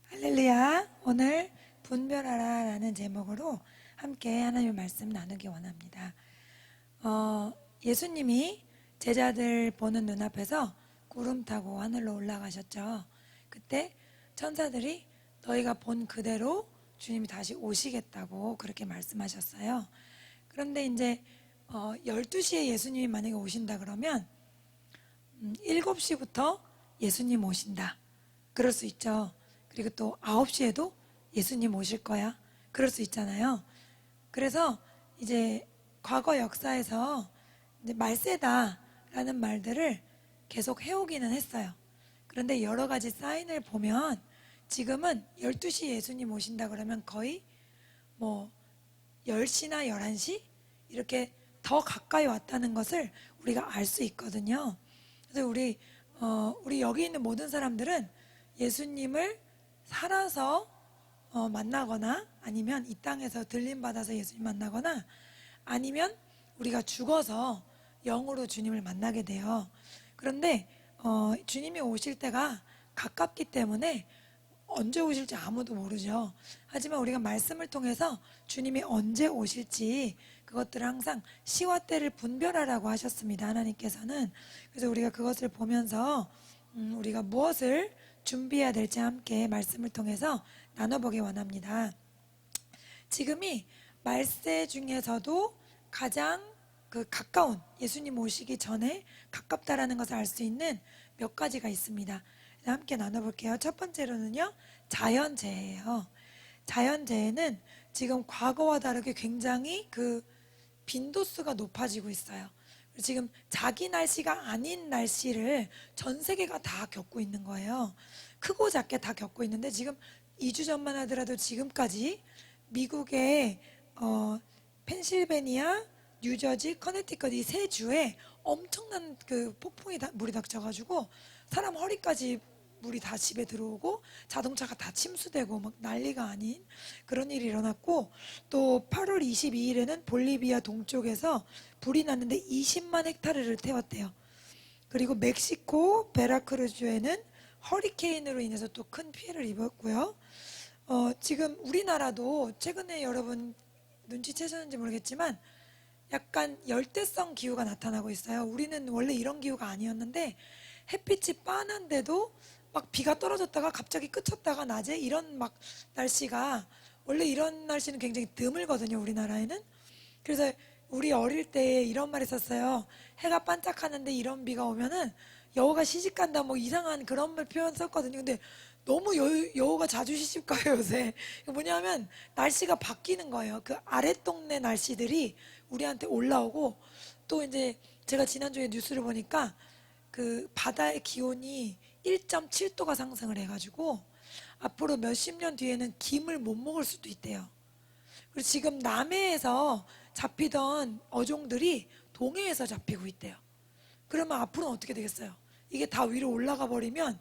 할렐루야. 오늘 분별하라라는 제목으로 함께 하나님의 말씀 나누기 원합니다. 예수님이 제자들 보는 눈앞에서 구름 타고 하늘로 올라가셨죠. 그때 천사들이 너희가 본 그대로 주님이 다시 오시겠다고 그렇게 말씀하셨어요. 그런데 이제 12시에 예수님이 만약에 오신다 그러면 7시부터 예수님 오신다. 그럴 수 있죠. 그리고 또 9시에도 예수님 오실 거야. 그럴 수 있잖아요. 그래서 이제 과거 역사에서 이제 말세다라는 말들을 계속 해오기는 했어요. 그런데 여러 가지 사인을 보면 지금은 12시에 예수님 오신다 그러면 거의 뭐 10시나 11시 이렇게 더 가까이 왔다는 것을 우리가 알 수 있거든요. 그래서 우리 여기 있는 모든 사람들은 예수님을 살아서 만나거나 아니면 이 땅에서 들림 받아서 예수님 만나거나 아니면 우리가 죽어서 영으로 주님을 만나게 돼요. 그런데 주님이 오실 때가 가깝기 때문에 언제 오실지 아무도 모르죠. 하지만 우리가 말씀을 통해서 주님이 언제 오실지 그것들을 항상 시와 때를 분별하라고 하셨습니다. 하나님께서는. 그래서 우리가 그것을 보면서 우리가 무엇을 준비해야 될지 함께 말씀을 통해서 나눠보기 원합니다. 지금이 말세 중에서도 가장 가까운 예수님 오시기 전에 가깝다라는 것을 알 수 있는 몇 가지가 있습니다. 함께 나눠볼게요. 첫 번째로는요, 자연재해예요. 자연재해는 지금 과거와 다르게 굉장히 빈도수가 높아지고 있어요. 지금 자기 날씨가 아닌 날씨를 전 세계가 다 겪고 있는 거예요. 크고 작게 다 겪고 있는데 지금 2주 전만 하더라도 지금까지 미국의 펜실베니아, 뉴저지, 커네티컷 이 세 주에 엄청난 물이 닥쳐가지고 사람 허리까지 물이 다 집에 들어오고 자동차가 다 침수되고 막 난리가 아닌 그런 일이 일어났고, 또 8월 22일에는 볼리비아 동쪽에서 불이 났는데 20만 헥타르를 태웠대요. 그리고 멕시코 베라크루즈에는 허리케인으로 인해서 또 큰 피해를 입었고요. 지금 우리나라도 최근에 여러분 눈치채셨는지 모르겠지만 약간 열대성 기후가 나타나고 있어요. 우리는 원래 이런 기후가 아니었는데 햇빛이 빤한데도 막 비가 떨어졌다가 갑자기 그쳤다가 낮에 이런 막 날씨가, 원래 이런 날씨는 굉장히 드물거든요, 우리나라에는. 그래서 우리 어릴 때 이런 말 했었어요. 해가 반짝하는데 이런 비가 오면은 여우가 시집간다, 뭐 이상한 그런 말 표현 썼거든요. 근데 너무 여우가 자주 시집가요, 요새. 이거 뭐냐면 날씨가 바뀌는 거예요. 그 아랫동네 날씨들이 우리한테 올라오고, 또 이제 제가 지난주에 뉴스를 보니까 그 바다의 기온이 1.7도가 상승을 해가지고 앞으로 몇십 년 뒤에는 김을 못 먹을 수도 있대요. 그리고 지금 남해에서 잡히던 어종들이 동해에서 잡히고 있대요. 그러면 앞으로는 어떻게 되겠어요? 이게 다 위로 올라가 버리면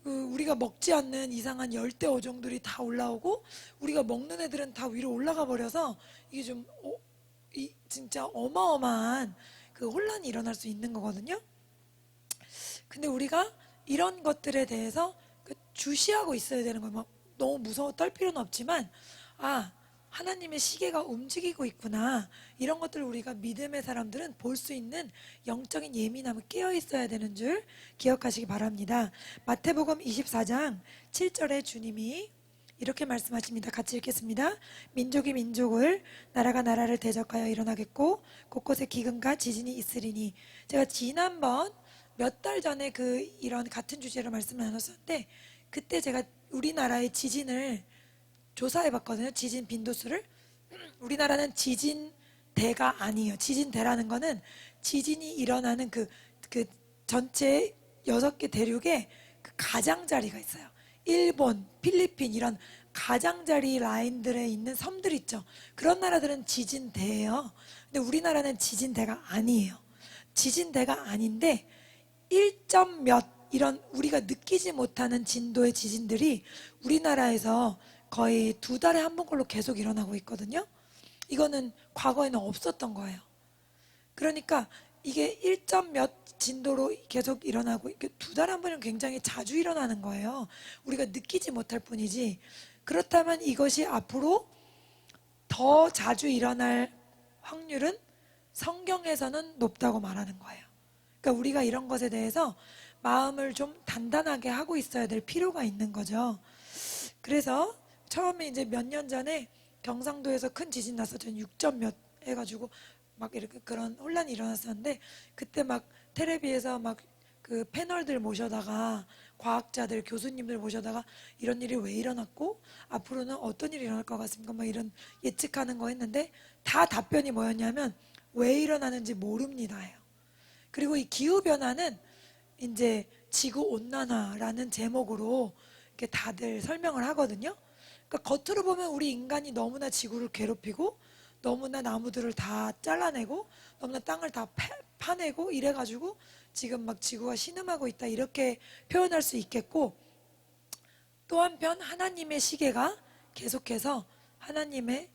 우리가 먹지 않는 이상한 열대 어종들이 다 올라오고 우리가 먹는 애들은 다 위로 올라가 버려서 이게 좀 진짜 어마어마한 혼란이 일어날 수 있는 거거든요. 근데 우리가 이런 것들에 대해서 주시하고 있어야 되는 거예요. 막 너무 무서워 떨 필요는 없지만, 하나님의 시계가 움직이고 있구나, 이런 것들을 우리가 믿음의 사람들은 볼 수 있는 영적인 예민함을 깨어 있어야 되는 줄 기억하시기 바랍니다. 마태복음 24장 7절에 주님이 이렇게 말씀하십니다. 같이 읽겠습니다. 민족이 민족을, 나라가 나라를 대적하여 일어나겠고 곳곳에 기근과 지진이 있으리니. 제가 지난번 몇 달 전에 이런 같은 주제로 말씀을 나눴었는데, 그때 제가 우리나라의 지진을 조사해 봤거든요. 지진 빈도수를. 우리나라는 지진대가 아니에요. 지진대라는 거는 지진이 일어나는 전체 6개 대륙에 가장자리가 있어요. 일본, 필리핀 이런 가장자리 라인들에 있는 섬들 있죠. 그런 나라들은 지진대예요. 근데 우리나라는 지진대가 아니에요. 지진대가 아닌데 1점 몇 이런 우리가 느끼지 못하는 진도의 지진들이 우리나라에서 거의 2달에 한 번꼴로 계속 일어나고 있거든요. 이거는 과거에는 없었던 거예요. 그러니까 이게 1점 몇 진도로 계속 일어나고 이게 2달 한 번은 굉장히 자주 일어나는 거예요. 우리가 느끼지 못할 뿐이지. 그렇다면 이것이 앞으로 더 자주 일어날 확률은 성경에서는 높다고 말하는 거예요. 그러니까 우리가 이런 것에 대해서 마음을 좀 단단하게 하고 있어야 될 필요가 있는 거죠. 그래서 처음에 이제 몇 년 전에 경상도에서 큰 지진 나서 전 6점 몇 해가지고 막 이렇게 그런 혼란이 일어났었는데, 그때 막 텔레비에서 막 그 패널들 모셔다가 과학자들 교수님들 모셔다가 이런 일이 왜 일어났고 앞으로는 어떤 일이 일어날 것 같습니까? 막 이런 예측하는 거 했는데 다 답변이 뭐였냐면 왜 일어나는지 모릅니다예요. 그리고 이 기후 변화는 이제 지구 온난화라는 제목으로 이렇게 다들 설명을 하거든요. 그러니까 겉으로 보면 우리 인간이 너무나 지구를 괴롭히고 너무나 나무들을 다 잘라내고 너무나 땅을 다 파내고 이래가지고 지금 막 지구가 신음하고 있다 이렇게 표현할 수 있겠고, 또 한편 하나님의 시계가 계속해서 하나님의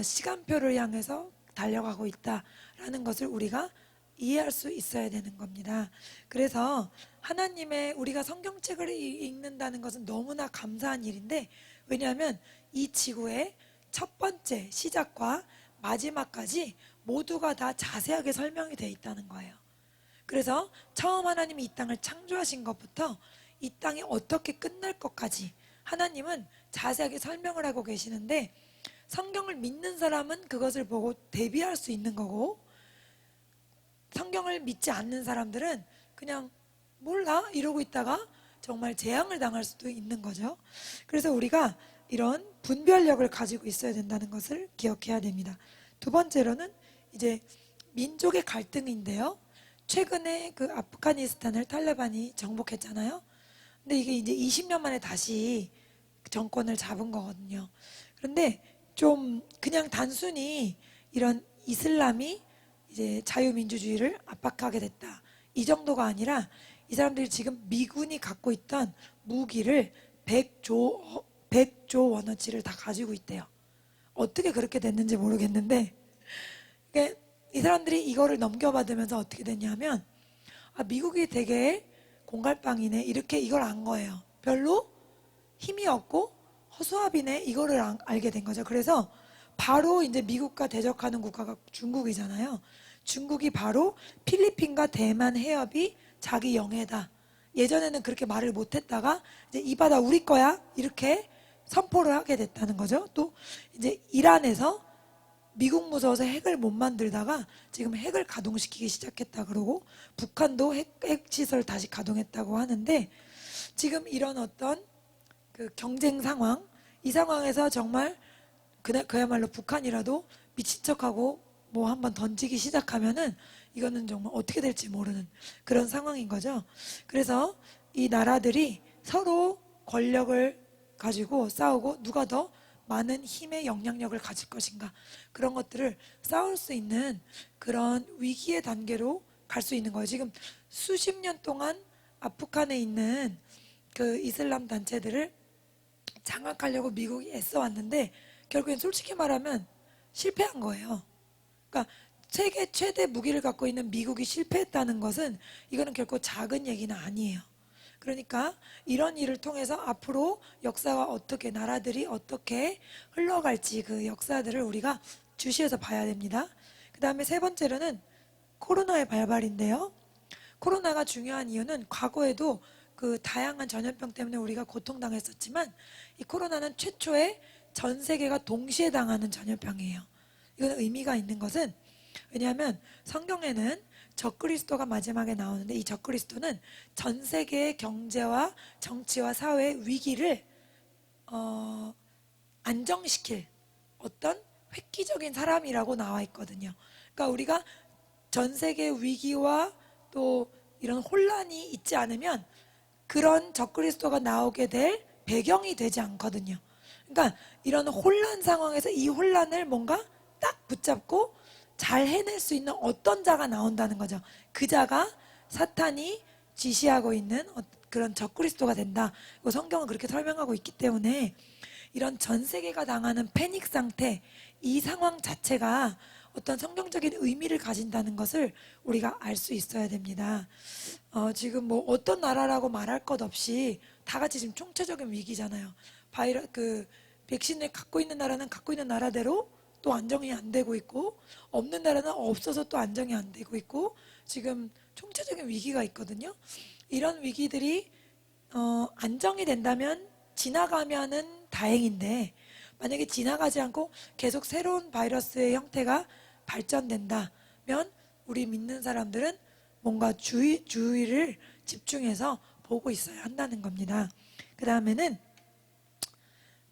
시간표를 향해서 달려가고 있다라는 것을 우리가 이해할 수 있어야 되는 겁니다. 그래서 하나님의 우리가 성경책을 읽는다는 것은 너무나 감사한 일인데, 왜냐하면 이 지구의 첫 번째 시작과 마지막까지 모두가 다 자세하게 설명이 되어 있다는 거예요. 그래서 처음 하나님이 이 땅을 창조하신 것부터 이 땅이 어떻게 끝날 것까지 하나님은 자세하게 설명을 하고 계시는데, 성경을 믿는 사람은 그것을 보고 대비할 수 있는 거고, 성경을 믿지 않는 사람들은 그냥 몰라 이러고 있다가 정말 재앙을 당할 수도 있는 거죠. 그래서 우리가 이런 분별력을 가지고 있어야 된다는 것을 기억해야 됩니다. 두 번째로는 이제 민족의 갈등인데요. 최근에 그 아프가니스탄을 탈레반이 정복했잖아요. 근데 이게 이제 20년 만에 다시 정권을 잡은 거거든요. 그런데 좀 그냥 단순히 이런 이슬람이 이제 자유민주주의를 압박하게 됐다, 이 정도가 아니라 이 사람들이 지금 미군이 갖고 있던 무기를 100조 원어치를 다 가지고 있대요. 어떻게 그렇게 됐는지 모르겠는데, 그러니까 이 사람들이 이거를 넘겨받으면서 어떻게 됐냐면, 아, 미국이 되게 공갈빵이네 이렇게 이걸 안 거예요. 별로 힘이 없고 허수아비네 이거를 알게 된 거죠. 그래서 바로 이제 미국과 대적하는 국가가 중국이잖아요. 중국이 바로 필리핀과 대만 해협이 자기 영해다, 예전에는 그렇게 말을 못했다가 이제 이 바다 우리 거야 이렇게 선포를 하게 됐다는 거죠. 또 이제 이란에서 미국 무서워서 핵을 못 만들다가 지금 핵을 가동시키기 시작했다 그러고, 북한도 핵시설 다시 가동했다고 하는데, 지금 이런 어떤 그 경쟁 상황, 이 상황에서 정말 그야말로 북한이라도 미친 척하고 뭐 한번 던지기 시작하면은 이거는 정말 어떻게 될지 모르는 그런 상황인 거죠. 그래서 이 나라들이 서로 권력을 가지고 싸우고 누가 더 많은 힘의 영향력을 가질 것인가, 그런 것들을 싸울 수 있는 그런 위기의 단계로 갈 수 있는 거예요. 지금 수십 년 동안 아프간에 있는 그 이슬람 단체들을 장악하려고 미국이 애써 왔는데 결국엔 솔직히 말하면 실패한 거예요. 그러니까 세계 최대 무기를 갖고 있는 미국이 실패했다는 것은 이거는 결코 작은 얘기는 아니에요. 그러니까 이런 일을 통해서 앞으로 역사가 어떻게, 나라들이 어떻게 흘러갈지 그 역사들을 우리가 주시해서 봐야 됩니다. 그 다음에 세 번째로는 코로나의 발발인데요. 코로나가 중요한 이유는 과거에도 그 다양한 전염병 때문에 우리가 고통당했었지만, 이 코로나는 최초의 전 세계가 동시에 당하는 전염병이에요. 이건 의미가 있는 것은, 왜냐하면 성경에는 적그리스도가 마지막에 나오는데, 이 적그리스도는 전 세계의 경제와 정치와 사회의 위기를 안정시킬 어떤 획기적인 사람이라고 나와 있거든요. 그러니까 우리가 전 세계 위기와 또 이런 혼란이 있지 않으면 그런 적그리스도가 나오게 될 배경이 되지 않거든요. 그러니까 이런 혼란 상황에서 이 혼란을 뭔가 딱 붙잡고 잘 해낼 수 있는 어떤 자가 나온다는 거죠. 그 자가 사탄이 지시하고 있는 그런 적그리스도가 된다. 성경은 그렇게 설명하고 있기 때문에 이런 전 세계가 당하는 패닉 상태, 이 상황 자체가 어떤 성경적인 의미를 가진다는 것을 우리가 알 수 있어야 됩니다. 지금 뭐 어떤 나라라고 말할 것 없이 다 같이 지금 총체적인 위기잖아요. 백신을 갖고 있는 나라는 갖고 있는 나라대로 또 안정이 안 되고 있고, 없는 나라는 없어서 또 안정이 안 되고 있고, 지금 총체적인 위기가 있거든요. 이런 위기들이 안정이 된다면, 지나가면은 다행인데, 만약에 지나가지 않고 계속 새로운 바이러스의 형태가 발전된다면 우리 믿는 사람들은 뭔가 주의를 집중해서 보고 있어야 한다는 겁니다. 그 다음에는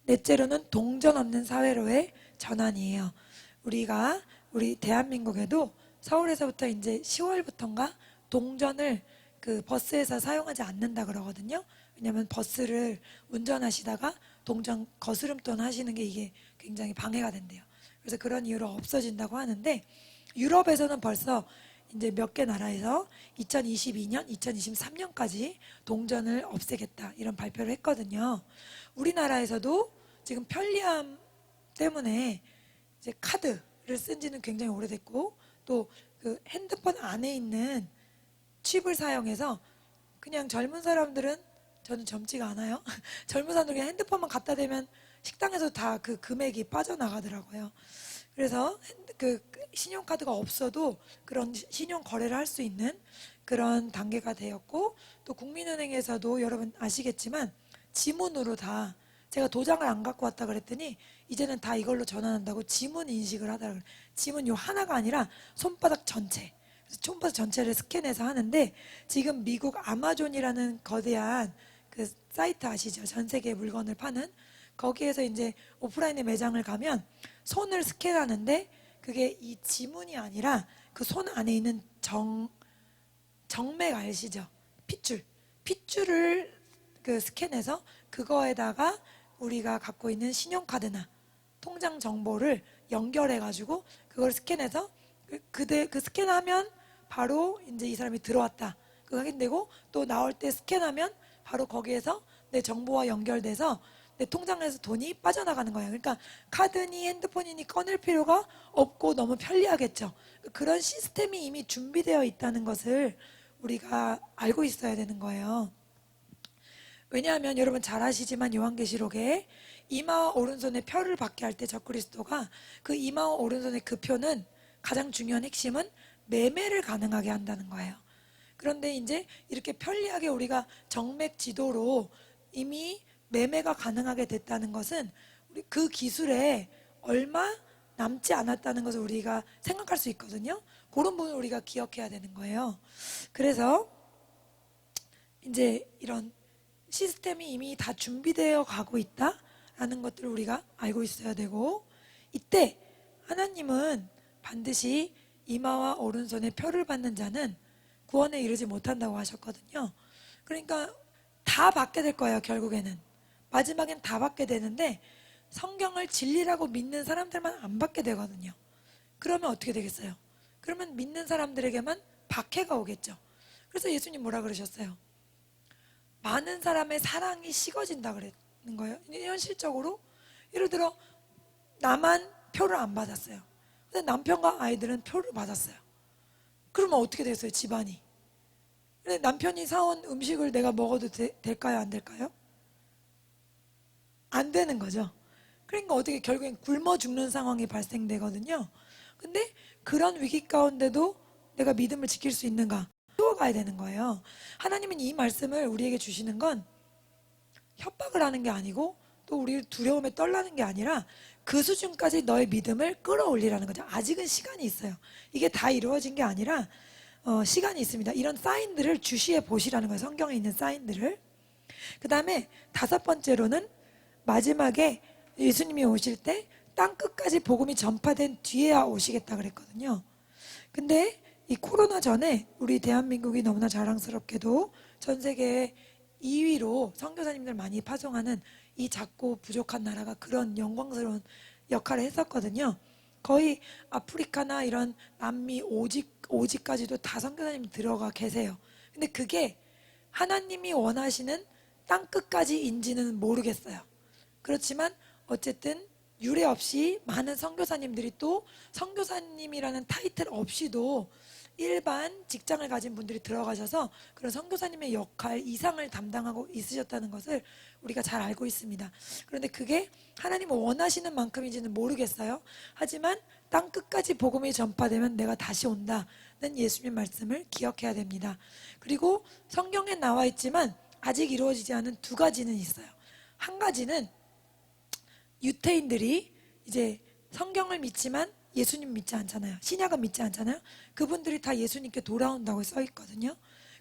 넷째로는 동전 없는 사회로의 전환이에요. 우리 대한민국에도 서울에서부터 이제 10월부터인가 동전을 그 버스에서 사용하지 않는다 그러거든요. 왜냐하면 버스를 운전하시다가 동전 거스름돈 하시는 게 이게 굉장히 방해가 된대요. 그래서 그런 이유로 없어진다고 하는데, 유럽에서는 벌써 이제 몇 개 나라에서 2022년, 2023년까지 동전을 없애겠다 이런 발표를 했거든요. 우리나라에서도 지금 편리함 때문에 이제 카드를 쓴 지는 굉장히 오래됐고, 또 그 핸드폰 안에 있는 칩을 사용해서 그냥 젊은 사람들은, 저는 젊지가 않아요. 젊은 사람들은 그냥 핸드폰만 갖다 대면 식당에서 다 그 금액이 빠져나가더라고요. 그래서 그 신용카드가 없어도 그런 신용 거래를 할 수 있는 그런 단계가 되었고, 또 국민은행에서도 여러분 아시겠지만 지문으로 다, 제가 도장을 안 갖고 왔다 그랬더니 이제는 다 이걸로 전환한다고 지문 인식을 하더라고요. 지문 요 하나가 아니라 손바닥 전체, 손바닥 전체를 스캔해서 하는데, 지금 미국 아마존이라는 거대한 그 사이트 아시죠? 전 세계 물건을 파는, 거기에서 이제 오프라인의 매장을 가면 손을 스캔하는데, 그게 이 지문이 아니라 그 손 안에 있는 정맥 아시죠? 핏줄을 그 스캔해서 그거에다가 우리가 갖고 있는 신용카드나 통장 정보를 연결해 가지고 그걸 스캔해서 그 스캔하면 바로 이제 이 사람이 들어왔다 그거 확인되고, 또 나올 때 스캔하면 바로 거기에서 내 정보와 연결돼서 내 통장에서 돈이 빠져나가는 거예요. 그러니까 카드니 핸드폰이니 꺼낼 필요가 없고 너무 편리하겠죠. 그런 시스템이 이미 준비되어 있다는 것을 우리가 알고 있어야 되는 거예요. 왜냐하면 여러분 잘 아시지만 요한계시록에 이마와 오른손에 표를 받게 할 때 적그리스도가 그 이마와 오른손의 그 표는, 가장 중요한 핵심은 매매를 가능하게 한다는 거예요. 그런데 이제 이렇게 편리하게 우리가 정맥 지도로 이미 매매가 가능하게 됐다는 것은 우리 그 기술에 얼마 남지 않았다는 것을 우리가 생각할 수 있거든요. 그런 부분을 우리가 기억해야 되는 거예요. 그래서 이제 이런 시스템이 이미 다 준비되어 가고 있다라는 것들을 우리가 알고 있어야 되고, 이때 하나님은 반드시 이마와 오른손에 표를 받는 자는 구원에 이르지 못한다고 하셨거든요. 그러니까 다 받게 될 거예요. 결국에는 마지막엔 다 받게 되는데, 성경을 진리라고 믿는 사람들만 안 받게 되거든요. 그러면 어떻게 되겠어요? 그러면 믿는 사람들에게만 박해가 오겠죠. 그래서 예수님 뭐라 그러셨어요? 많은 사람의 사랑이 식어진다 그랬는 거예요. 현실적으로 예를 들어 나만 표를 안 받았어요. 근데 남편과 아이들은 표를 받았어요. 그러면 어떻게 됐어요? 집안이. 근데 남편이 사온 음식을 내가 먹어도 될까요? 안 될까요? 안 되는 거죠. 그러니까 어떻게 결국엔 굶어 죽는 상황이 발생되거든요. 근데 그런 위기 가운데도 내가 믿음을 지킬 수 있는가? 키워가야 되는 거예요. 하나님은 이 말씀을 우리에게 주시는 건 협박을 하는 게 아니고, 또 우리를 두려움에 떨라는 게 아니라 그 수준까지 너의 믿음을 끌어올리라는 거죠. 아직은 시간이 있어요. 이게 다 이루어진 게 아니라 시간이 있습니다. 이런 사인들을 주시해 보시라는 거예요. 성경에 있는 사인들을. 그 다음에 다섯 번째로는 마지막에 예수님이 오실 때 땅 끝까지 복음이 전파된 뒤에야 오시겠다 그랬거든요. 근데 이 코로나 전에 우리 대한민국이 너무나 자랑스럽게도 전 세계 2위로 선교사님들 많이 파송하는 이 작고 부족한 나라가 그런 영광스러운 역할을 했었거든요. 거의 아프리카나 이런 남미 오지까지도 다 선교사님이 들어가 계세요. 근데 그게 하나님이 원하시는 땅 끝까지인지는 모르겠어요. 그렇지만 어쨌든 유례 없이 많은 선교사님들이 또 선교사님이라는 타이틀 없이도 일반 직장을 가진 분들이 들어가셔서 그런 선교사님의 역할 이상을 담당하고 있으셨다는 것을 우리가 잘 알고 있습니다. 그런데 그게 하나님은 원하시는 만큼인지는 모르겠어요. 하지만 땅 끝까지 복음이 전파되면 내가 다시 온다는 예수님 말씀을 기억해야 됩니다. 그리고 성경에 나와 있지만 아직 이루어지지 않은 두 가지는 있어요. 한 가지는 유태인들이 이제 성경을 믿지만 예수님 믿지 않잖아요. 신약은 믿지 않잖아요. 그분들이 다 예수님께 돌아온다고 써 있거든요.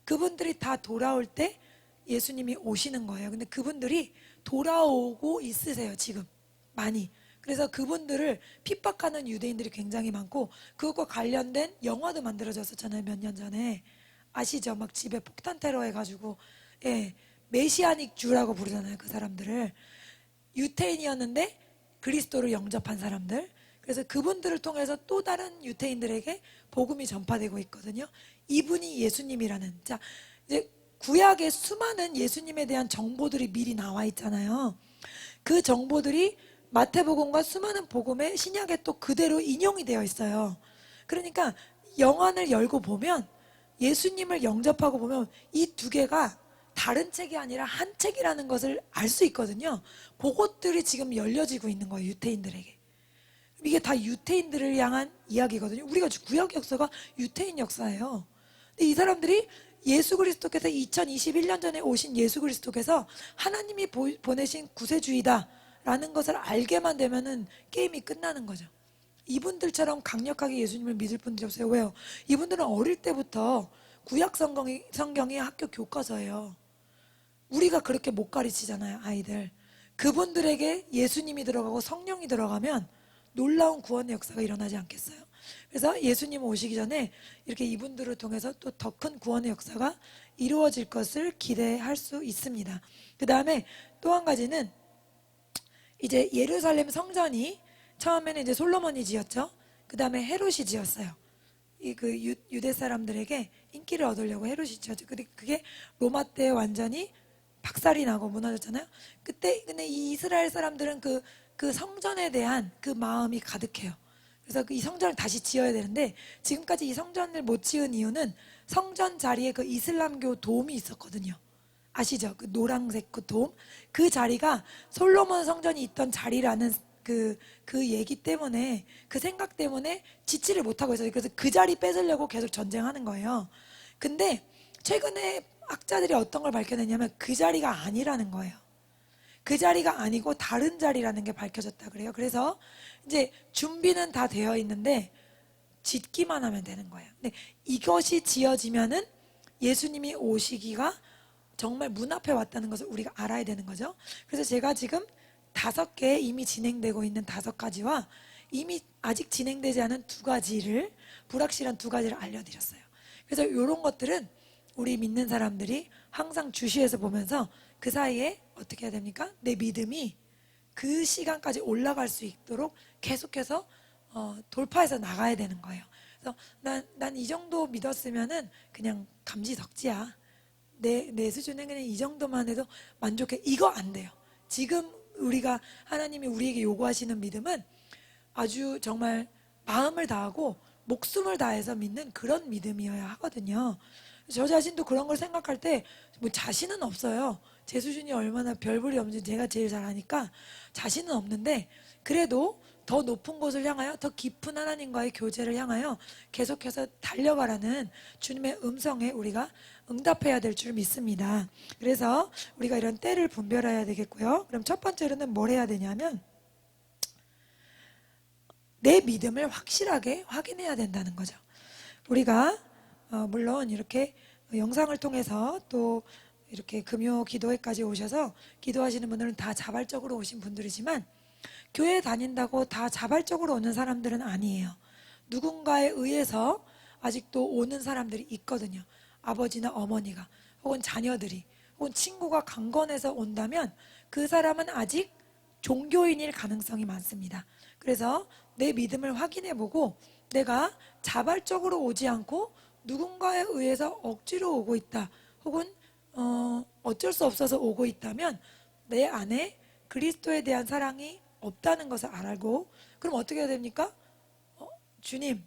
그분들이 다 돌아올 때 예수님이 오시는 거예요. 근데 그분들이 돌아오고 있으세요, 지금. 많이. 그래서 그분들을 핍박하는 유대인들이 굉장히 많고 그것과 관련된 영화도 만들어졌었잖아요, 몇 년 전에. 아시죠? 막 집에 폭탄 테러 해가지고 예, 메시아닉 주라고 부르잖아요, 그 사람들을. 유태인이었는데 그리스도를 영접한 사람들. 그래서 그분들을 통해서 또 다른 유태인들에게 복음이 전파되고 있거든요. 이분이 예수님이라는. 자, 이제 구약에 수많은 예수님에 대한 정보들이 미리 나와 있잖아요. 그 정보들이 마태복음과 수많은 복음에 신약에 또 그대로 인용이 되어 있어요. 그러니까 영안을 열고 보면 예수님을 영접하고 보면 이 두 개가 다른 책이 아니라 한 책이라는 것을 알 수 있거든요. 그것들이 지금 열려지고 있는 거예요, 유태인들에게. 이게 다 유태인들을 향한 이야기거든요. 우리가 구약 역사가 유태인 역사예요. 근데 이 사람들이 예수 그리스도께서 2021년 전에 오신 예수 그리스도께서 하나님이 보내신 구세주이다라는 것을 알게만 되면은 게임이 끝나는 거죠. 이분들처럼 강력하게 예수님을 믿을 분들이 없어요. 왜요? 이분들은 어릴 때부터 구약 성경이 학교 교과서예요. 우리가 그렇게 못 가르치잖아요, 아이들. 그분들에게 예수님이 들어가고 성령이 들어가면 놀라운 구원의 역사가 일어나지 않겠어요? 그래서 예수님 오시기 전에 이렇게 이분들을 통해서 또 더 큰 구원의 역사가 이루어질 것을 기대할 수 있습니다. 그 다음에 또 한 가지는 이제 예루살렘 성전이 처음에는 이제 솔로몬이 지었죠. 그 다음에 헤롯이 지었어요. 그 유대 사람들에게 인기를 얻으려고 헤롯이 지었죠. 근데 그게 로마 때 완전히 박살이 나고 무너졌잖아요. 그때 근데 이 이스라엘 사람들은 그 성전에 대한 그 마음이 가득해요. 그래서 이 성전을 다시 지어야 되는데 지금까지 이 성전을 못 지은 이유는 성전 자리에 그 이슬람교 도움이 있었거든요. 아시죠? 그 노란색 그 도움. 그 자리가 솔로몬 성전이 있던 자리라는 그 얘기 때문에 그 생각 때문에 지지를 못하고 있어요. 그래서 그 자리 뺏으려고 계속 전쟁하는 거예요. 근데 최근에 학자들이 어떤 걸 밝혀냈냐면 그 자리가 아니라는 거예요. 그 자리가 아니고 다른 자리라는 게 밝혀졌다 그래요. 그래서 이제 준비는 다 되어 있는데 짓기만 하면 되는 거예요. 근데 이것이 지어지면은 예수님이 오시기가 정말 문 앞에 왔다는 것을 우리가 알아야 되는 거죠. 그래서 제가 지금 5개 이미 진행되고 있는 5가지와 이미 아직 진행되지 않은 2가지를 불확실한 2가지를 알려드렸어요. 그래서 이런 것들은 우리 믿는 사람들이 항상 주시해서 보면서 그 사이에 어떻게 해야 됩니까? 내 믿음이 그 시간까지 올라갈 수 있도록 계속해서 돌파해서 나가야 되는 거예요. 그래서 난 이 정도 믿었으면은 그냥 감지덕지야. 내 수준은 그냥 이 정도만 해도 만족해. 이거 안 돼요. 지금 하나님이 우리에게 요구하시는 믿음은 아주 정말 마음을 다하고 목숨을 다해서 믿는 그런 믿음이어야 하거든요. 저 자신도 그런 걸 생각할 때 뭐 자신은 없어요. 제 수준이 얼마나 별볼이 없는지 제가 제일 잘 아니까 자신은 없는데 그래도 더 높은 곳을 향하여 더 깊은 하나님과의 교제를 향하여 계속해서 달려가라는 주님의 음성에 우리가 응답해야 될 줄 믿습니다. 그래서 우리가 이런 때를 분별해야 되겠고요. 그럼 첫 번째로는 뭘 해야 되냐면 내 믿음을 확실하게 확인해야 된다는 거죠. 우리가 물론 이렇게 영상을 통해서 또 이렇게 금요 기도회까지 오셔서 기도하시는 분들은 다 자발적으로 오신 분들이지만 교회 다닌다고 다 자발적으로 오는 사람들은 아니에요. 누군가에 의해서 아직도 오는 사람들이 있거든요. 아버지나 어머니가 혹은 자녀들이 혹은 친구가 강권해서 온다면 그 사람은 아직 종교인일 가능성이 많습니다. 그래서 내 믿음을 확인해보고 내가 자발적으로 오지 않고 누군가에 의해서 억지로 오고 있다 혹은 어쩔 수 없어서 오고 있다면 내 안에 그리스도에 대한 사랑이 없다는 것을 알고, 그럼 어떻게 해야 됩니까? 주님,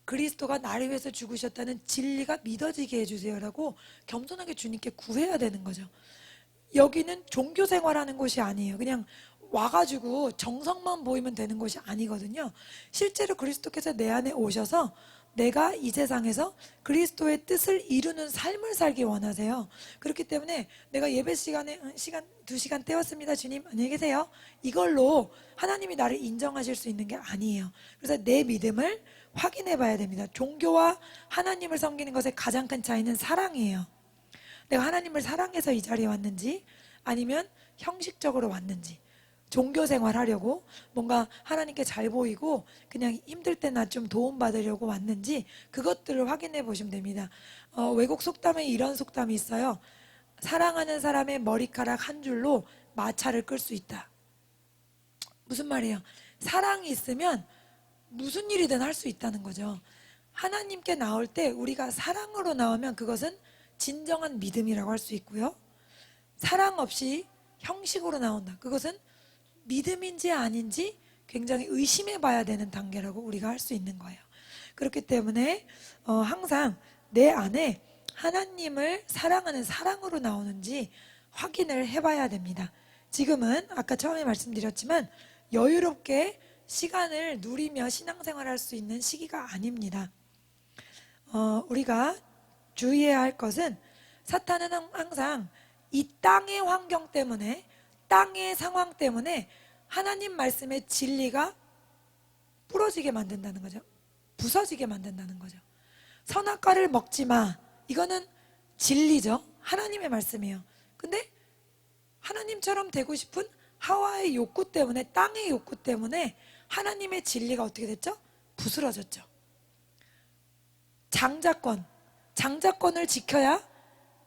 그리스도가 나를 위해서 죽으셨다는 진리가 믿어지게 해주세요라고 겸손하게 주님께 구해야 되는 거죠. 여기는 종교 생활하는 곳이 아니에요. 그냥 와가지고 정성만 보이면 되는 곳이 아니거든요. 실제로 그리스도께서 내 안에 오셔서 내가 이 세상에서 그리스도의 뜻을 이루는 삶을 살기 원하세요. 그렇기 때문에 내가 예배 시간에 2시간 때웠습니다. 주님 안녕히 계세요. 이걸로 하나님이 나를 인정하실 수 있는 게 아니에요. 그래서 내 믿음을 확인해 봐야 됩니다. 종교와 하나님을 섬기는 것의 가장 큰 차이는 사랑이에요. 내가 하나님을 사랑해서 이 자리에 왔는지 아니면 형식적으로 왔는지, 종교 생활하려고 뭔가 하나님께 잘 보이고 그냥 힘들 때 나 좀 도움받으려고 왔는지, 그것들을 확인해 보시면 됩니다. 외국 속담에 이런 속담이 있어요. 사랑하는 사람의 머리카락 한 줄로 마차를 끌 수 있다. 무슨 말이에요? 사랑이 있으면 무슨 일이든 할 수 있다는 거죠. 하나님께 나올 때 우리가 사랑으로 나오면 그것은 진정한 믿음이라고 할 수 있고요. 사랑 없이 형식으로 나온다. 그것은 믿음인지 아닌지 굉장히 의심해 봐야 되는 단계라고 우리가 할 수 있는 거예요. 그렇기 때문에 항상 내 안에 하나님을 사랑하는 사랑으로 나오는지 확인을 해봐야 됩니다. 지금은 아까 처음에 말씀드렸지만 여유롭게 시간을 누리며 신앙생활 할 수 있는 시기가 아닙니다. 우리가 주의해야 할 것은, 사탄은 항상 이 땅의 환경 때문에, 땅의 상황 때문에 하나님 말씀의 진리가 부러지게 만든다는 거죠. 부서지게 만든다는 거죠. 선악과를 먹지 마, 이거는 진리죠. 하나님의 말씀이에요. 근데 하나님처럼 되고 싶은 하와의 욕구 때문에, 땅의 욕구 때문에 하나님의 진리가 어떻게 됐죠? 부스러졌죠. 장자권을 지켜야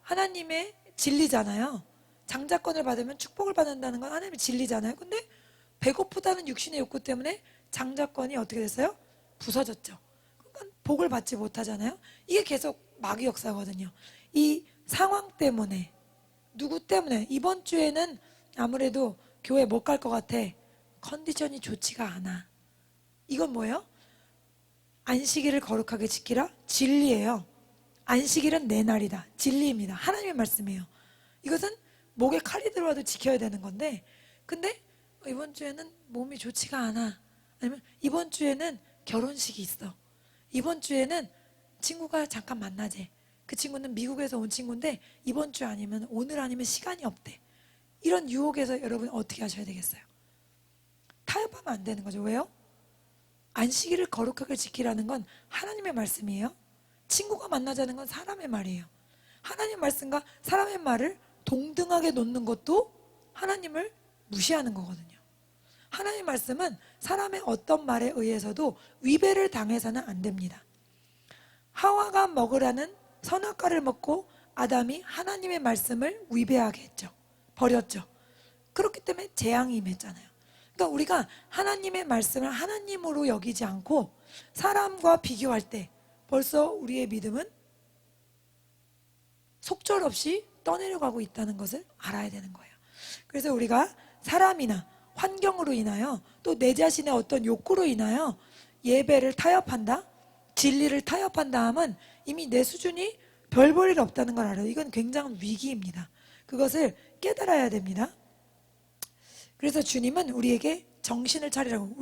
하나님의 진리잖아요. 장자권을 받으면 축복을 받는다는 건 하나님의 진리잖아요. 근데 배고프다는 육신의 욕구 때문에 장자권이 어떻게 됐어요? 부서졌죠. 그러니까 복을 받지 못하잖아요. 이게 계속 마귀 역사거든요. 이 상황 때문에, 누구 때문에 이번 주에는 아무래도 교회 못 갈 것 같아. 컨디션이 좋지가 않아. 이건 뭐예요? 안식일을 거룩하게 지키라? 진리예요. 안식일은 내 날이다. 진리입니다. 하나님의 말씀이에요. 이것은 목에 칼이 들어와도 지켜야 되는 건데, 근데 이번 주에는 몸이 좋지가 않아. 아니면 이번 주에는 결혼식이 있어. 이번 주에는 친구가 잠깐 만나재. 그 친구는 미국에서 온 친구인데 이번 주 아니면, 오늘 아니면 시간이 없대. 이런 유혹에서 여러분 어떻게 하셔야 되겠어요? 타협하면 안 되는 거죠. 왜요? 안식일을 거룩하게 지키라는 건 하나님의 말씀이에요. 친구가 만나자는 건 사람의 말이에요. 하나님의 말씀과 사람의 말을 동등하게 놓는 것도 하나님을 무시하는 거거든요. 하나님의 말씀은 사람의 어떤 말에 의해서도 위배를 당해서는 안 됩니다. 하와가 먹으라는 선악과를 먹고 아담이 하나님의 말씀을 위배하게 했죠. 버렸죠. 그렇기 때문에 재앙이 임했잖아요. 그러니까 우리가 하나님의 말씀을 하나님으로 여기지 않고 사람과 비교할 때 벌써 우리의 믿음은 속절없이 떠내려가고 있다는 것을 알아야 되는 거예요. 그래서 우리가 사람이나 환경으로 인하여, 또 내 자신의 어떤 욕구로 인하여 예배를 타협한다, 진리를 타협한다 하면 이미 내 수준이 별 볼 일 없다는 걸 알아요. 이건 굉장한 위기입니다. 그것을 깨달아야 됩니다. 그래서 주님은 우리에게 정신을 차리라고,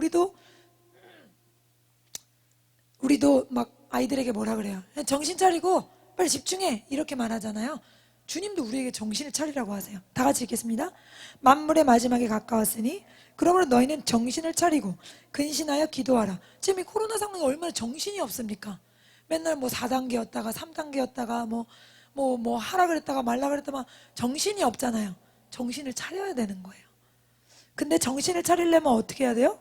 우리도 막 아이들에게 뭐라 그래요? 정신 차리고 빨리 집중해, 이렇게 말하잖아요. 주님도 우리에게 정신을 차리라고 하세요. 다 같이 읽겠습니다. 만물의 마지막에 가까웠으니 그러므로 너희는 정신을 차리고 근신하여 기도하라. 지금 이 코로나 상황이 얼마나 정신이 없습니까? 맨날 뭐 4단계였다가 3단계였다가 뭐 하라 그랬다가 말라 그랬다가 정신이 없잖아요. 정신을 차려야 되는 거예요. 근데 정신을 차리려면 어떻게 해야 돼요?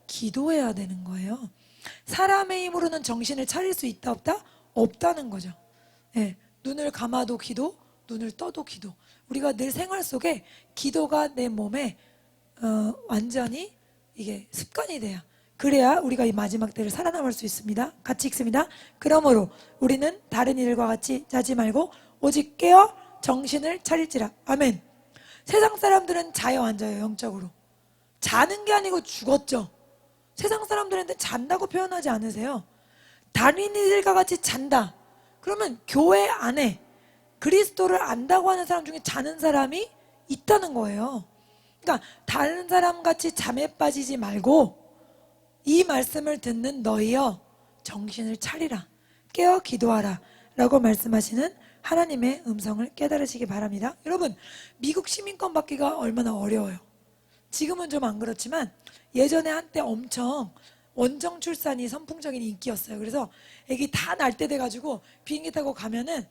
기도해야 되는 거예요. 사람의 힘으로는 정신을 차릴 수 있다 없다? 없다는 거죠. 네, 눈을 감아도 기도, 눈을 떠도 기도. 우리가 늘 생활 속에 기도가 내 몸에 완전히 이게 습관이 돼야, 그래야 우리가 이 마지막 때를 살아남을 수 있습니다. 같이 읽습니다. 그러므로 우리는 다른 일과 같이 자지 말고 오직 깨어 정신을 차릴지라. 아멘. 세상 사람들은 자요 앉아요? 영적으로 자는 게 아니고 죽었죠. 세상 사람들한테 잔다고 표현하지 않으세요. 다른 이들과 같이 잔다. 그러면 교회 안에 그리스도를 안다고 하는 사람 중에 자는 사람이 있다는 거예요. 그러니까 다른 사람 같이 잠에 빠지지 말고 이 말씀을 듣는 너희여 정신을 차리라, 깨어 기도하라 라고 말씀하시는 하나님의 음성을 깨달으시기 바랍니다. 여러분, 미국 시민권 받기가 얼마나 어려워요. 지금은 좀 안 그렇지만 예전에 한때 엄청 원정 출산이 선풍적인 인기였어요. 그래서 아기 다 날 때 돼가지고 비행기 타고 가면은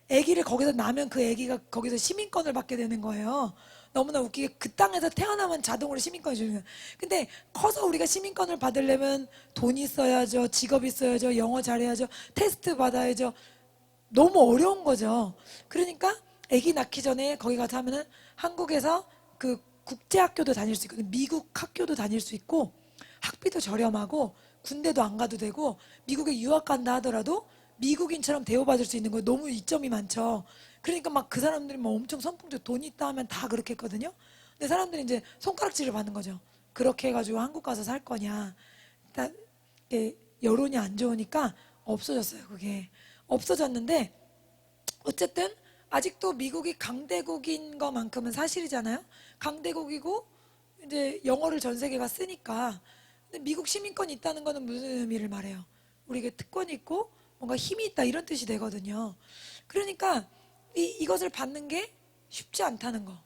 아기를 거기서 낳으면 그 아기가 거기서 시민권을 받게 되는 거예요. 너무나 웃기게 그 땅에서 태어나면 자동으로 시민권을 주는 거예요. 근데 커서 우리가 시민권을 받으려면 돈 있어야죠, 직업 있어야죠, 영어 잘해야죠, 테스트 받아야죠. 너무 어려운 거죠. 그러니까 아기 낳기 전에 거기 가서 하면은 한국에서 그 국제학교도 다닐 수 있거든요. 미국 학교도 다닐 수 있고 학비도 저렴하고 군대도 안 가도 되고 미국에 유학 간다 하더라도 미국인처럼 대우받을 수 있는 거예요. 너무 이점이 많죠. 그러니까 막 그 사람들이 뭐 엄청 선풍적 돈 있다 하면 다 그렇게 했거든요. 근데 사람들이 이제 손가락질을 받는 거죠. 그렇게 해가지고 한국 가서 살 거냐. 딱 여론이 안 좋으니까 없어졌어요. 그게 없어졌는데 어쨌든 아직도 미국이 강대국인 것만큼은 사실이잖아요. 강대국이고 이제 영어를 전 세계가 쓰니까. 근데 미국 시민권이 있다는 거는 무슨 의미를 말해요? 우리에게 특권이 있고 뭔가 힘이 있다 이런 뜻이 되거든요. 그러니까 이것을 받는 게 쉽지 않다는 거.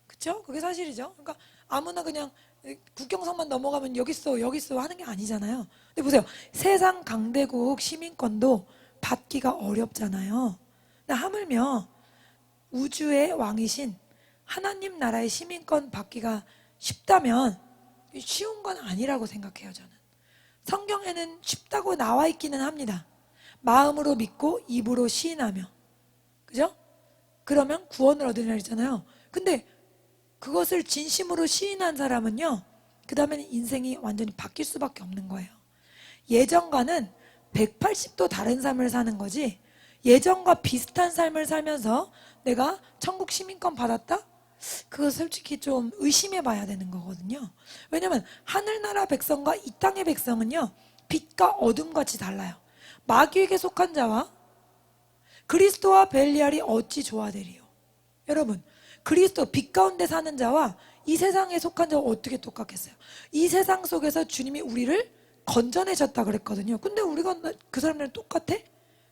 그쵸? 그게 사실이죠. 그러니까 아무나 그냥 국경선만 넘어가면 여기 있어 여기 있어 하는 게 아니잖아요. 근데 보세요. 세상 강대국 시민권도 받기가 어렵잖아요. 근데 하물며 우주의 왕이신 하나님 나라의 시민권 받기가 쉽다면 쉬운 건 아니라고 생각해요. 저는 성경에는 쉽다고 나와 있기는 합니다. 마음으로 믿고 입으로 시인하며, 그죠? 그러면 구원을 얻으리라 했잖아요. 근데 그것을 진심으로 시인한 사람은요, 그 다음에는 인생이 완전히 바뀔 수밖에 없는 거예요. 예전과는 180도 다른 삶을 사는 거지, 예전과 비슷한 삶을 살면서 내가 천국 시민권 받았다? 그거 솔직히 좀 의심해 봐야 되는 거거든요. 왜냐면 하늘나라 백성과 이 땅의 백성은요, 빛과 어둠 같이 달라요. 마귀에게 속한 자와 그리스도와 벨리알이 어찌 조화되리요? 여러분, 그리스도 빛 가운데 사는 자와 이 세상에 속한 자와 어떻게 똑같겠어요? 이 세상 속에서 주님이 우리를 건져내셨다 그랬거든요. 근데 우리가 그 사람들은 똑같아?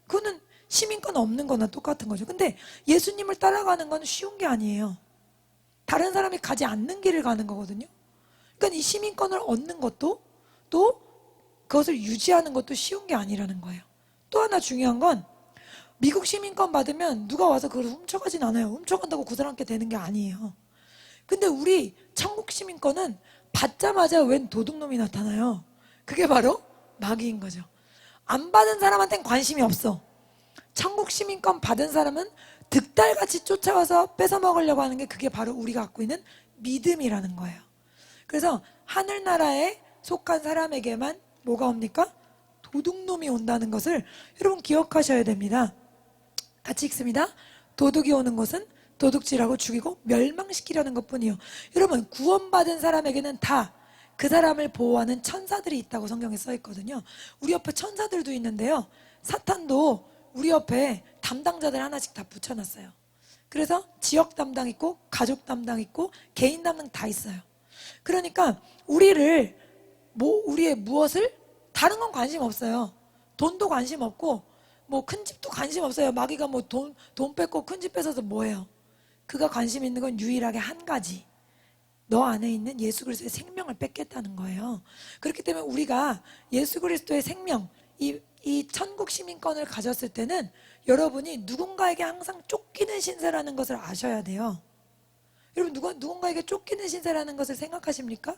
그거는 시민권 없는 거나 똑같은 거죠. 근데 예수님을 따라가는 건 쉬운 게 아니에요. 다른 사람이 가지 않는 길을 가는 거거든요. 그러니까 이 시민권을 얻는 것도 또 그것을 유지하는 것도 쉬운 게 아니라는 거예요. 또 하나 중요한 건 미국 시민권 받으면 누가 와서 그걸 훔쳐가진 않아요. 훔쳐간다고 그 사람께 되는 게 아니에요. 근데 우리 천국 시민권은 받자마자 웬 도둑놈이 나타나요. 그게 바로 마귀인 거죠. 안 받은 사람한테는 관심이 없어. 천국 시민권 받은 사람은 득달같이 쫓아와서 뺏어 먹으려고 하는 게 그게 바로 우리가 갖고 있는 믿음이라는 거예요. 그래서 하늘나라에 속한 사람에게만 뭐가 옵니까? 도둑놈이 온다는 것을 여러분 기억하셔야 됩니다. 같이 읽습니다. 도둑이 오는 것은 도둑질하고 죽이고 멸망시키려는 것뿐이요. 여러분, 구원받은 사람에게는 다 그 사람을 보호하는 천사들이 있다고 성경에 써 있거든요. 우리 옆에 천사들도 있는데요, 사탄도 우리 옆에 담당자들 하나씩 다 붙여놨어요. 그래서 지역 담당 있고 가족 담당 있고 개인 담당 다 있어요. 그러니까 우리의 무엇을, 다른 건 관심 없어요. 돈도 관심 없고 뭐 큰 집도 관심 없어요. 마귀가 뭐 돈 뺏고 큰 집 뺏어서 뭐해요? 그가 관심 있는 건 유일하게 한 가지, 너 안에 있는 예수 그리스도의 생명을 뺏겠다는 거예요. 그렇기 때문에 우리가 예수 그리스도의 생명, 이 천국 시민권을 가졌을 때는 여러분이 누군가에게 항상 쫓기는 신세라는 것을 아셔야 돼요. 여러분, 누군가에게 쫓기는 신세라는 것을 생각하십니까?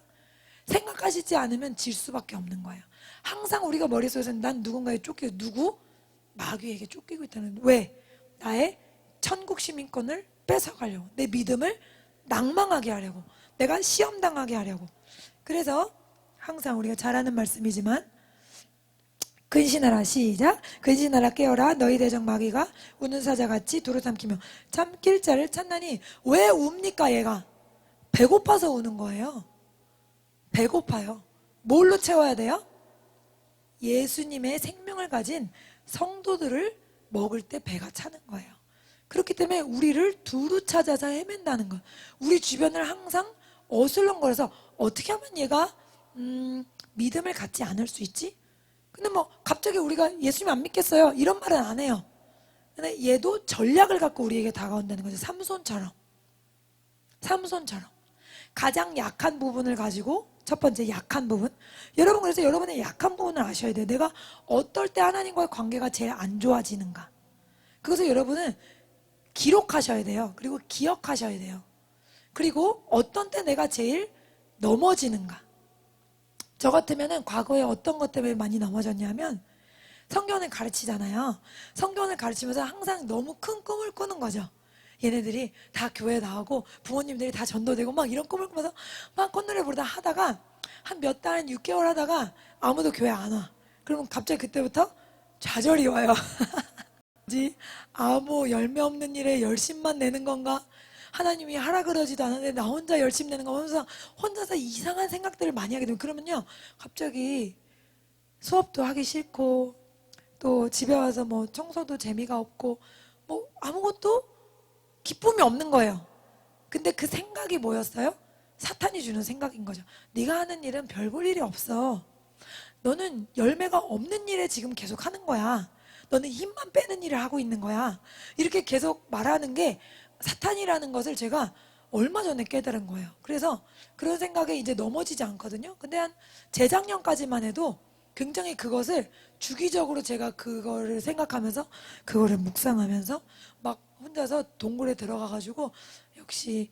생각하시지 않으면 질 수밖에 없는 거예요. 항상 우리가 머릿속에서는 난 누군가에 쫓기고, 누구? 마귀에게 쫓기고 있다는. 왜? 나의 천국 시민권을 뺏어가려고, 내 믿음을 낭망하게 하려고, 내가 시험당하게 하려고. 그래서 항상 우리가 잘 아는 말씀이지만, 근신하라, 시작. 근신하라, 깨어라. 너희 대적 마귀가 우는 사자같이 두루 삼키며 참길 자를 찾나니. 왜 웁니까? 얘가 배고파서 우는 거예요. 배고파요. 뭘로 채워야 돼요? 예수님의 생명을 가진 성도들을 먹을 때 배가 차는 거예요. 그렇기 때문에 우리를 두루 찾아서 헤맨다는 거. 우리 주변을 항상 어슬렁거려서 어떻게 하면 얘가 믿음을 갖지 않을 수 있지? 근데 뭐 갑자기 우리가 예수님 안 믿겠어요 이런 말은 안 해요. 근데 얘도 전략을 갖고 우리에게 다가온다는 거죠. 삼손처럼 가장 약한 부분을 가지고, 첫 번째 약한 부분. 여러분, 그래서 여러분의 약한 부분을 아셔야 돼요. 내가 어떨 때 하나님과의 관계가 제일 안 좋아지는가, 그것을 여러분은 기록하셔야 돼요. 그리고 기억하셔야 돼요. 그리고 어떤 때 내가 제일 넘어지는가. 저 같으면은 과거에 어떤 것 때문에 많이 넘어졌냐면, 성경을 가르치잖아요. 성경을 가르치면서 항상 너무 큰 꿈을 꾸는 거죠. 얘네들이 다 교회 나오고 부모님들이 다 전도되고 막 이런 꿈을 꾸면서 막 콧노래 부르다 하다가 한 몇 달, 6개월 하다가 아무도 교회 안 와. 그러면 갑자기 그때부터 좌절이 와요. 아무 열매 없는 일에 열심만 내는 건가? 하나님이 하라 그러지도 않았는데 나 혼자 열심 내는 거, 혼자서 이상한 생각들을 많이 하게 되면, 그러면요 갑자기 수업도 하기 싫고, 또 집에 와서 뭐 청소도 재미가 없고, 뭐 아무것도 기쁨이 없는 거예요. 근데 그 생각이 뭐였어요? 사탄이 주는 생각인 거죠. 네가 하는 일은 별 볼 일이 없어. 너는 열매가 없는 일에 지금 계속 하는 거야. 너는 힘만 빼는 일을 하고 있는 거야. 이렇게 계속 말하는 게 사탄이라는 것을 제가 얼마 전에 깨달은 거예요. 그래서 그런 생각에 이제 넘어지지 않거든요. 근데 한 재작년까지만 해도 굉장히 그것을 주기적으로 제가 그거를 생각하면서, 그거를 묵상하면서 막 혼자서 동굴에 들어가가지고 역시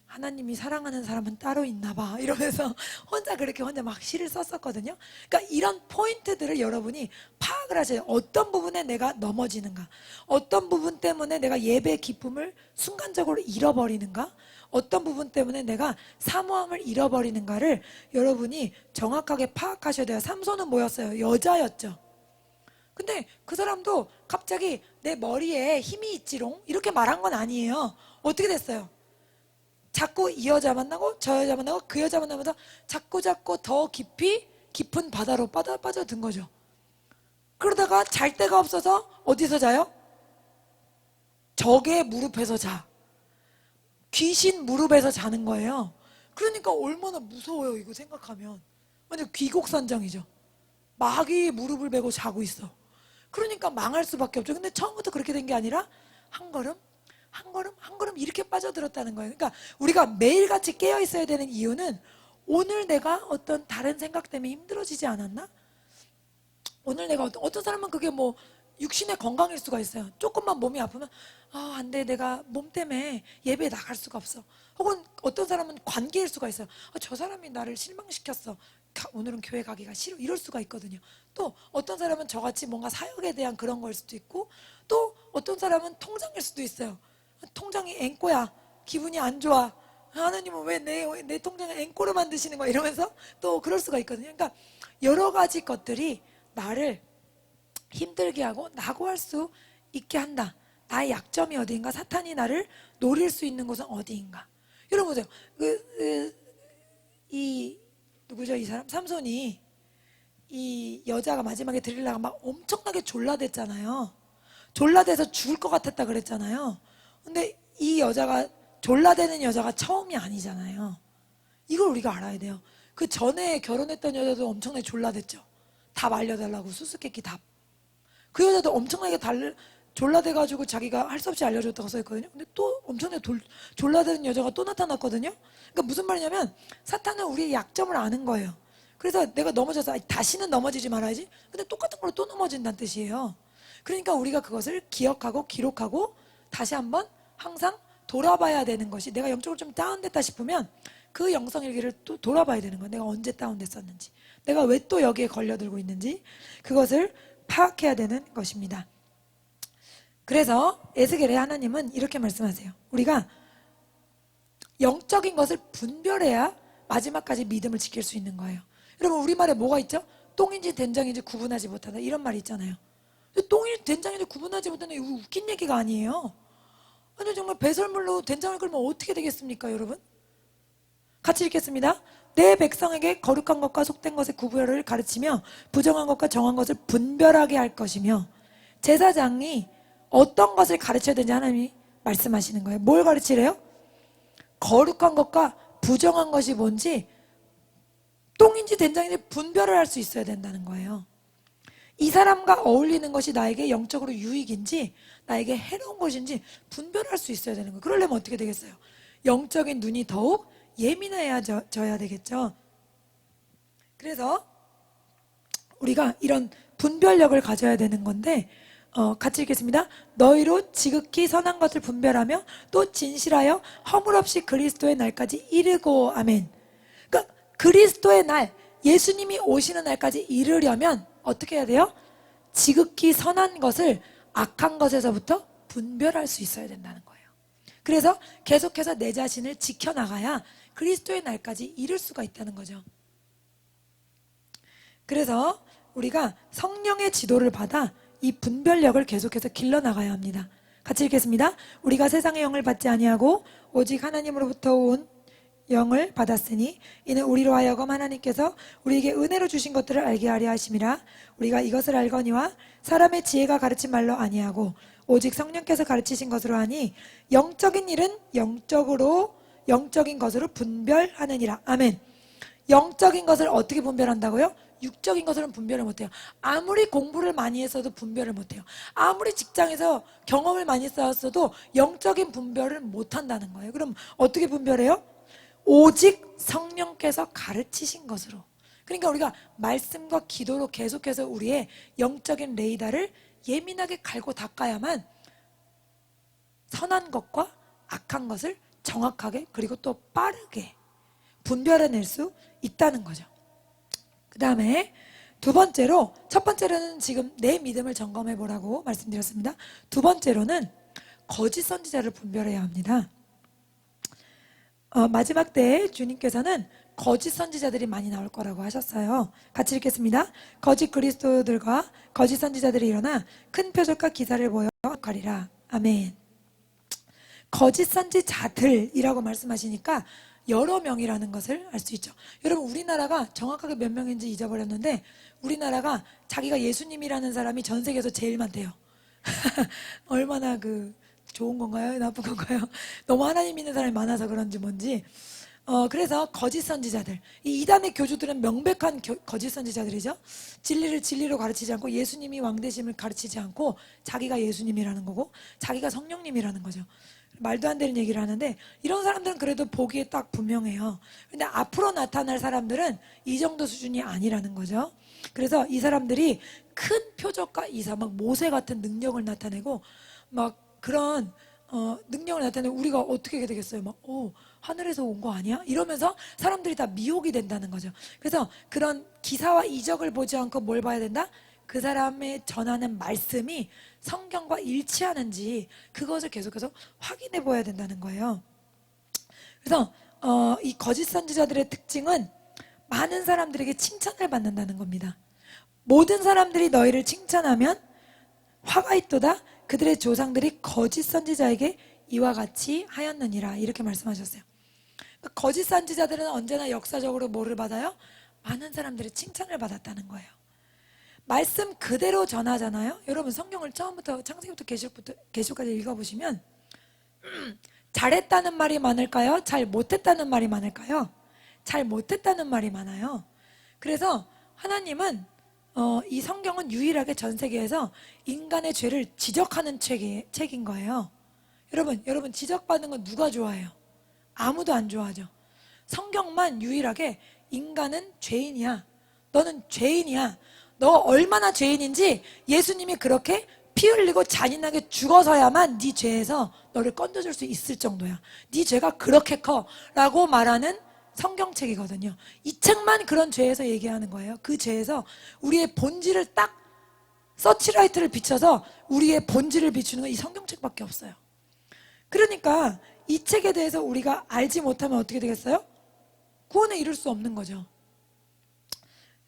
하나님이 사랑하는 사람은 따로 있나 봐 이러면서 혼자 막 시를 썼었거든요. 그러니까 이런 포인트들을 여러분이 파악을 하셔요. 어떤 부분에 내가 넘어지는가, 어떤 부분 때문에 내가 예배의 기쁨을 순간적으로 잃어버리는가, 어떤 부분 때문에 내가 사모함을 잃어버리는가를 여러분이 정확하게 파악하셔야 돼요. 삼손은 뭐였어요? 여자였죠. 근데 그 사람도 갑자기 내 머리에 힘이 있지롱 이렇게 말한 건 아니에요. 어떻게 됐어요? 자꾸 이 여자 만나고 저 여자 만나고 그 여자 만나면서 자꾸 더 깊은 바다로 빠져든 거죠. 그러다가 잘 데가 없어서 어디서 자요? 적의 무릎에서 자. 귀신 무릎에서 자는 거예요. 그러니까 얼마나 무서워요, 이거 생각하면. 완전 귀곡산장이죠. 마귀 무릎을 베고 자고 있어. 그러니까 망할 수밖에 없죠. 근데 처음부터 그렇게 된 게 아니라 한 걸음 이렇게 빠져들었다는 거예요. 그러니까 우리가 매일같이 깨어 있어야 되는 이유는, 오늘 내가 어떤 다른 생각 때문에 힘들어지지 않았나? 오늘 내가 어떤 사람은 그게 뭐 육신의 건강일 수가 있어요. 조금만 몸이 아프면 안 돼, 내가 몸 때문에 예배에 나갈 수가 없어. 혹은 어떤 사람은 관계일 수가 있어요. 저 사람이 나를 실망시켰어, 오늘은 교회 가기가 싫어, 이럴 수가 있거든요. 또 어떤 사람은 저같이 뭔가 사역에 대한 그런 걸 수도 있고, 또 어떤 사람은 통장일 수도 있어요. 통장이 앵꼬야, 기분이 안 좋아, 하나님은 왜 내 통장을 앵꼬로 만드시는 거야, 이러면서 또 그럴 수가 있거든요. 그러니까 여러 가지 것들이 나를 힘들게 하고 낙오할 수 있게 한다. 나의 약점이 어디인가, 사탄이 나를 노릴 수 있는 곳은 어디인가. 여러분 보세요. 누구죠, 이 사람? 삼손이 이 여자가 마지막에 드릴라가 막 엄청나게 졸라댔잖아요. 졸라대서 죽을 것 같았다 그랬잖아요. 근데 이 여자가, 졸라대는 여자가 처음이 아니잖아요. 이걸 우리가 알아야 돼요. 그 전에 결혼했던 여자도 엄청나게 졸라댔죠. 답 알려달라고 수수께끼 답. 그 여자도 엄청나게 졸라대가지고 자기가 할 수 없이 알려줬다고 써있거든요. 근데 또 엄청나게 졸라대는 여자가 또 나타났거든요. 그러니까 무슨 말이냐면, 사탄은 우리의 약점을 아는 거예요. 그래서 내가 넘어져서 다시는 넘어지지 말아야지. 근데 똑같은 걸로 또 넘어진다는 뜻이에요. 그러니까 우리가 그것을 기억하고 기록하고 다시 한번 항상 돌아봐야 되는 것이, 내가 영적으로 좀 다운됐다 싶으면 그 영성일기를 또 돌아봐야 되는 거예요. 내가 언제 다운됐었는지, 내가 왜 또 여기에 걸려들고 있는지, 그것을 파악해야 되는 것입니다. 그래서 에스겔의 하나님은 이렇게 말씀하세요. 우리가 영적인 것을 분별해야 마지막까지 믿음을 지킬 수 있는 거예요. 여러분, 우리말에 뭐가 있죠? 똥인지 된장인지 구분하지 못한다, 이런 말이 있잖아요. 똥인지 된장인지 구분하지 못한다, 이거 웃긴 얘기가 아니에요. 아니, 정말 배설물로 된장을 끓이면 어떻게 되겠습니까, 여러분? 같이 읽겠습니다. 내 백성에게 거룩한 것과 속된 것의 구별을 가르치며 부정한 것과 정한 것을 분별하게 할 것이며, 제사장이 어떤 것을 가르쳐야 되는지 하나님이 말씀하시는 거예요. 뭘 가르치래요? 거룩한 것과 부정한 것이 뭔지, 똥인지 된장인지 분별을 할 수 있어야 된다는 거예요. 이 사람과 어울리는 것이 나에게 영적으로 유익인지 나에게 해로운 것인지 분별할 수 있어야 되는 거예요. 그러려면 어떻게 되겠어요? 영적인 눈이 더욱 예민해져야 되겠죠. 그래서 우리가 이런 분별력을 가져야 되는 건데, 같이 읽겠습니다. 너희로 지극히 선한 것을 분별하며 또 진실하여 허물 없이 그리스도의 날까지 이르고. 아멘. 그러니까 그리스도의 날, 예수님이 오시는 날까지 이르려면 어떻게 해야 돼요? 지극히 선한 것을 악한 것에서부터 분별할 수 있어야 된다는 거예요. 그래서 계속해서 내 자신을 지켜나가야 그리스도의 날까지 이룰 수가 있다는 거죠. 그래서 우리가 성령의 지도를 받아 이 분별력을 계속해서 길러나가야 합니다. 같이 읽겠습니다. 우리가 세상의 영을 받지 아니하고 오직 하나님으로부터 온 영을 받았으니 이는 우리로 하여금 하나님께서 우리에게 은혜로 주신 것들을 알게 하려 하심이라. 우리가 이것을 알거니와 사람의 지혜가 가르친 말로 아니하고 오직 성령께서 가르치신 것으로 하니 영적인 일은 영적인 것으로 분별하느니라. 아멘. 영적인 것을 어떻게 분별한다고요? 육적인 것은 분별을 못해요. 아무리 공부를 많이 했어도 분별을 못해요. 아무리 직장에서 경험을 많이 쌓았어도 영적인 분별을 못한다는 거예요. 그럼 어떻게 분별해요? 오직 성령께서 가르치신 것으로. 그러니까 우리가 말씀과 기도로 계속해서 우리의 영적인 레이더를 예민하게 갈고 닦아야만 선한 것과 악한 것을 정확하게 그리고 또 빠르게 분별해낼 수 있다는 거죠. 그 다음에 두 번째로, 첫 번째로는 지금 내 믿음을 점검해 보라고 말씀드렸습니다. 두 번째로는 거짓 선지자를 분별해야 합니다. 마지막 때에 주님께서는 거짓 선지자들이 많이 나올 거라고 하셨어요. 같이 읽겠습니다. 거짓 그리스도들과 거짓 선지자들이 일어나 큰 표적과 기사를 보여 가리라. 아멘. 거짓 선지자들이라고 말씀하시니까 여러 명이라는 것을 알 수 있죠. 여러분, 우리나라가 정확하게 몇 명인지 잊어버렸는데 우리나라가 자기가 예수님이라는 사람이 전 세계에서 제일 많대요. 얼마나 좋은 건가요? 나쁜 건가요? 너무 하나님 믿는 사람이 많아서 그런지 뭔지. 그래서 거짓 선지자들, 이 이단의 교주들은 명백한 거짓 선지자들이죠. 진리를 진리로 가르치지 않고 예수님이 왕되심을 가르치지 않고 자기가 예수님이라는 거고 자기가 성령님이라는 거죠. 말도 안 되는 얘기를 하는데 이런 사람들은 그래도 보기에 딱 분명해요. 근데 앞으로 나타날 사람들은 이 정도 수준이 아니라는 거죠. 그래서 이 사람들이 큰 표적과 이사, 막 모세 같은 능력을 나타내고 막 그런 능력을 나타내고 우리가 어떻게 되겠어요? 막 하늘에서 온 거 아니야? 이러면서 사람들이 다 미혹이 된다는 거죠. 그래서 그런 기사와 이적을 보지 않고 뭘 봐야 된다? 그 사람의 전하는 말씀이 성경과 일치하는지 그것을 계속해서 확인해 보아야 된다는 거예요. 그래서 이 거짓 선지자들의 특징은 많은 사람들에게 칭찬을 받는다는 겁니다. 모든 사람들이 너희를 칭찬하면 화가 있도다. 그들의 조상들이 거짓 선지자에게 이와 같이 하였느니라. 이렇게 말씀하셨어요. 그러니까 거짓 선지자들은 언제나 역사적으로 뭐를 받아요? 많은 사람들의 칭찬을 받았다는 거예요. 말씀 그대로 전하잖아요. 여러분, 성경을 처음부터 창세기부터 계시록까지 읽어보시면 잘했다는 말이 많을까요? 잘 못했다는 말이 많을까요? 잘 못했다는 말이 많아요. 그래서 하나님은 이 성경은 유일하게 전 세계에서 인간의 죄를 지적하는 책인 거예요. 여러분 지적받는 건 누가 좋아해요? 아무도 안 좋아하죠. 성경만 유일하게 인간은 죄인이야. 너는 죄인이야. 너 얼마나 죄인인지 예수님이 그렇게 피 흘리고 잔인하게 죽어서야만 네 죄에서 너를 건져줄 수 있을 정도야. 네 죄가 그렇게 커 라고 말하는 성경책이거든요. 이 책만 그런 죄에서 얘기하는 거예요. 그 죄에서 우리의 본질을 딱 서치라이트를 비춰서 우리의 본질을 비추는 건 이 성경책밖에 없어요. 그러니까 이 책에 대해서 우리가 알지 못하면 어떻게 되겠어요? 구원에 이룰 수 없는 거죠.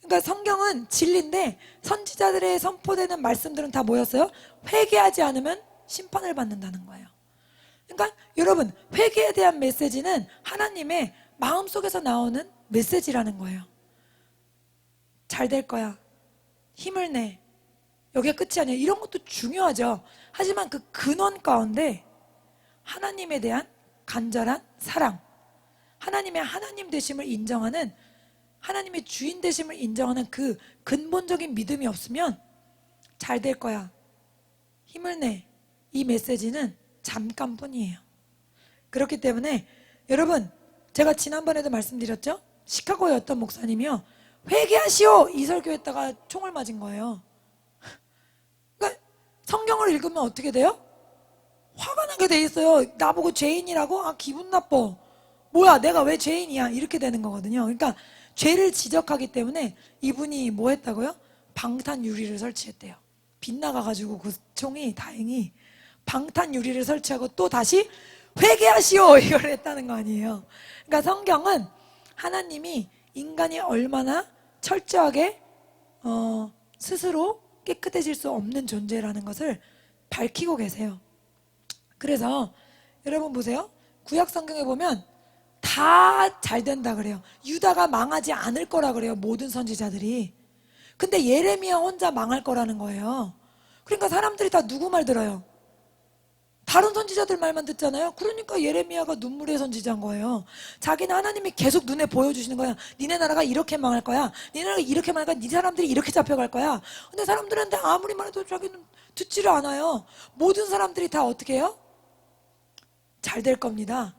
그러니까 성경은 진리인데 선지자들의 선포되는 말씀들은 다 뭐였어요? 회개하지 않으면 심판을 받는다는 거예요. 그러니까 여러분, 회개에 대한 메시지는 하나님의 마음속에서 나오는 메시지라는 거예요. 잘 될 거야. 힘을 내. 여기가 끝이 아니야. 이런 것도 중요하죠. 하지만 그 근원 가운데 하나님에 대한 간절한 사랑, 하나님의 하나님 되심을 인정하는, 하나님의 주인 되심을 인정하는 그 근본적인 믿음이 없으면 잘 될 거야, 힘을 내, 이 메시지는 잠깐뿐이에요. 그렇기 때문에 여러분, 제가 지난번에도 말씀드렸죠? 시카고의 어떤 목사님이요, 회개하시오! 이 설교했다가 총을 맞은 거예요. 그러니까 성경을 읽으면 어떻게 돼요? 화가 나게 돼 있어요. 나보고 죄인이라고? 아, 기분 나빠. 뭐야, 내가 왜 죄인이야? 이렇게 되는 거거든요. 그러니까 죄를 지적하기 때문에 이분이 뭐 했다고요? 방탄 유리를 설치했대요. 빗나가가지고 그 총이 다행히 방탄 유리를 설치하고 또 다시 회개하시오! 이걸 했다는 거 아니에요. 그러니까 성경은 하나님이 인간이 얼마나 철저하게 스스로 깨끗해질 수 없는 존재라는 것을 밝히고 계세요. 그래서 여러분 보세요. 구약 성경에 보면 다 잘 된다 그래요. 유다가 망하지 않을 거라 그래요. 모든 선지자들이. 근데 예레미야 혼자 망할 거라는 거예요. 그러니까 사람들이 다 누구 말 들어요? 다른 선지자들 말만 듣잖아요. 그러니까 예레미야가 눈물의 선지자인 거예요. 자기는 하나님이 계속 눈에 보여주시는 거야. 니네 나라가 이렇게 망할 거야. 니네 나라가 이렇게 망할 거야. 니 사람들이 이렇게 잡혀갈 거야. 근데 사람들한테 아무리 말해도 자기는 듣지를 않아요. 모든 사람들이 다 어떻게 해요? 잘 될 겁니다.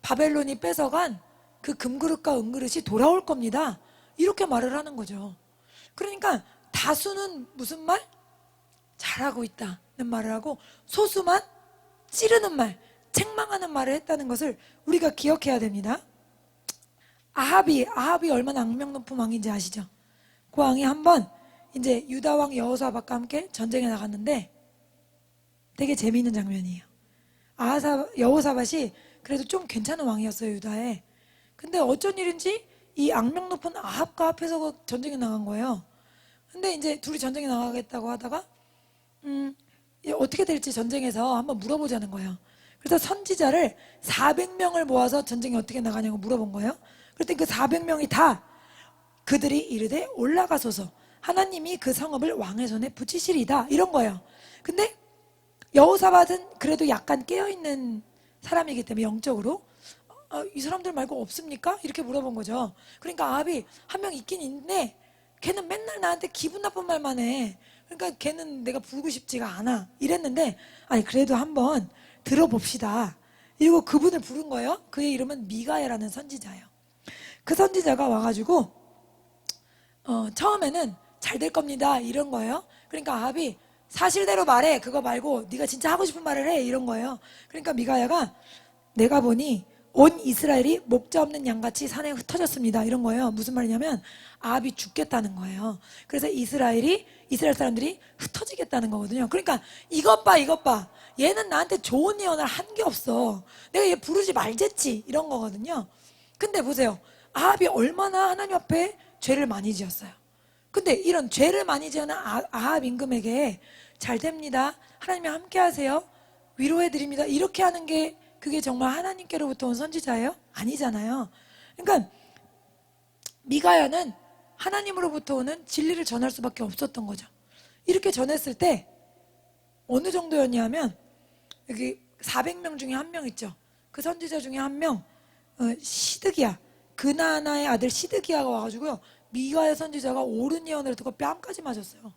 바벨론이 뺏어간 그 금그릇과 은그릇이 돌아올 겁니다. 이렇게 말을 하는 거죠. 그러니까 다수는 무슨 말? 잘하고 있다는 말을 하고, 소수만 찌르는 말, 책망하는 말을 했다는 것을 우리가 기억해야 됩니다. 아합이 얼마나 악명 높은 왕인지 아시죠? 그 왕이 한번 이제 유다 왕 여호사밧과 함께 전쟁에 나갔는데 되게 재미있는 장면이에요. 여호사밧이 그래도 좀 괜찮은 왕이었어요, 유다에. 근데 어쩐 일인지 이 악명 높은 아합과 앞에서 전쟁에 나간 거예요. 근데 이제 둘이 전쟁에 나가겠다고 하다가 어떻게 될지 전쟁에서 한번 물어보자는 거예요. 그래서 선지자를 400명을 모아서 전쟁에 어떻게 나가냐고 물어본 거예요. 그랬더니 그 400명이 다 그들이 이르되 올라가소서, 하나님이 그 성읍을 왕의 손에 붙이시리다, 이런 거예요. 근데 여호사밧은 그래도 약간 깨어있는 사람이기 때문에 영적으로 이 사람들 말고 없습니까? 이렇게 물어본 거죠. 그러니까 아합이 한 명 있긴 있는데 걔는 맨날 나한테 기분 나쁜 말만 해. 그러니까 걔는 내가 부르고 싶지가 않아, 이랬는데, 아니 그래도 한번 들어봅시다. 이러고 그분을 부른 거예요. 그의 이름은 미가야라는 선지자예요. 그 선지자가 와가지고 처음에는 잘 될 겁니다 이런 거예요. 그러니까 아합이 사실대로 말해, 그거 말고 네가 진짜 하고 싶은 말을 해, 이런 거예요. 그러니까 미가야가 내가 보니 온 이스라엘이 목자 없는 양같이 산에 흩어졌습니다, 이런 거예요. 무슨 말이냐면 아합이 죽겠다는 거예요. 그래서 이스라엘 사람들이 흩어지겠다는 거거든요. 그러니까 이것 봐, 얘는 나한테 좋은 예언을 한 게 없어, 내가 얘 부르지 말랬지, 이런 거거든요. 근데 보세요, 아합이 얼마나 하나님 앞에 죄를 많이 지었어요. 근데 이런 죄를 많이 지은 아합 임금에게 잘 됩니다, 하나님이 함께 하세요, 위로해드립니다, 이렇게 하는 게 그게 정말 하나님께로부터 온 선지자예요? 아니잖아요. 그러니까 미가야는 하나님으로부터 오는 진리를 전할 수밖에 없었던 거죠. 이렇게 전했을 때 어느 정도였냐면, 여기 400명 중에 한 명 있죠. 그 선지자 중에 한 명, 시드기야, 그나나의 아들 시드기야가 와가지고요, 미가야 선지자가 옳은 예언을 듣고 뺨까지 맞았어요.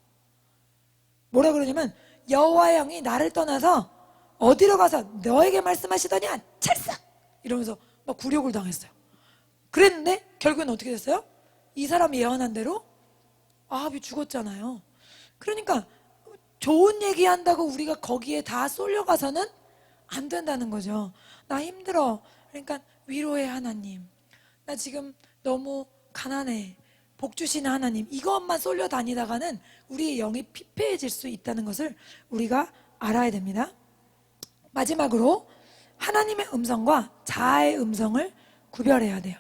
뭐라 그러냐면, 여호와의 영이 나를 떠나서 어디로 가서 너에게 말씀하시더냐 찰싹 이러면서 막 굴욕을 당했어요. 그랬는데 결국엔 어떻게 됐어요? 이 사람이 예언한 대로 아합이 죽었잖아요. 그러니까 좋은 얘기한다고 우리가 거기에 다 쏠려가서는 안 된다는 거죠. 나 힘들어, 그러니까 위로해 하나님, 나 지금 너무 가난해, 복 주시는 하나님, 이것만 쏠려 다니다가는 우리의 영이 피폐해질 수 있다는 것을 우리가 알아야 됩니다. 마지막으로 하나님의 음성과 자아의 음성을 구별해야 돼요.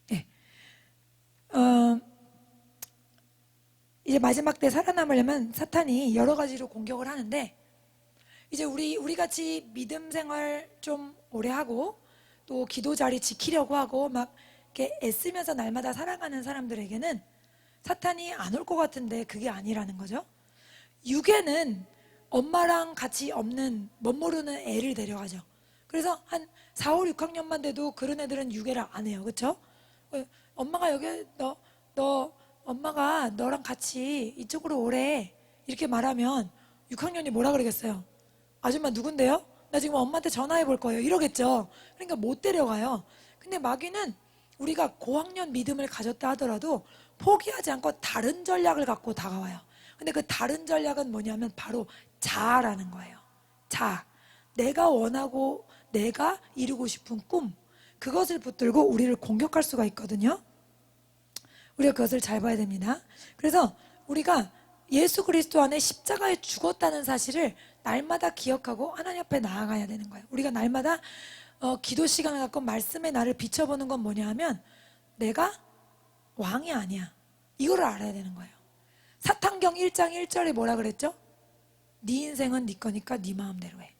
네. 이제 마지막 때 살아남으려면 사탄이 여러 가지로 공격을 하는데, 이제 우리 같이 믿음 생활 좀 오래 하고 또 기도 자리 지키려고 하고 막 이렇게 애쓰면서 날마다 살아가는 사람들에게는 사탄이 안 올 것 같은데 그게 아니라는 거죠. 육에는 엄마랑 같이 없는 멋모르는 애를 데려가죠. 그래서 한 4, 5, 6학년만 돼도 그런 애들은 육애를 안 해요. 그렇죠? 엄마가 여기 너 엄마가 너랑 같이 이쪽으로 오래 이렇게 말하면 6학년이 뭐라 그러겠어요? 아줌마 누군데요? 나 지금 엄마한테 전화해 볼 거예요. 이러겠죠. 그러니까 못 데려가요. 근데 마귀는 우리가 고학년 믿음을 가졌다 하더라도 포기하지 않고 다른 전략을 갖고 다가와요. 근데 그 다른 전략은 뭐냐면 바로 자아라는 거예요. 자아. 내가 원하고 내가 이루고 싶은 꿈, 그것을 붙들고 우리를 공격할 수가 있거든요. 우리가 그것을 잘 봐야 됩니다. 그래서 우리가 예수 그리스도 안에 십자가에 죽었다는 사실을 날마다 기억하고 하나님 앞에 나아가야 되는 거예요. 우리가 날마다 기도 시간을 갖고 말씀의 나를 비춰보는 건 뭐냐 하면 내가 왕이 아니야. 이거를 알아야 되는 거예요. 사탄경 1장 1절에 뭐라 그랬죠? 네 인생은 네 거니까 네 마음대로 해.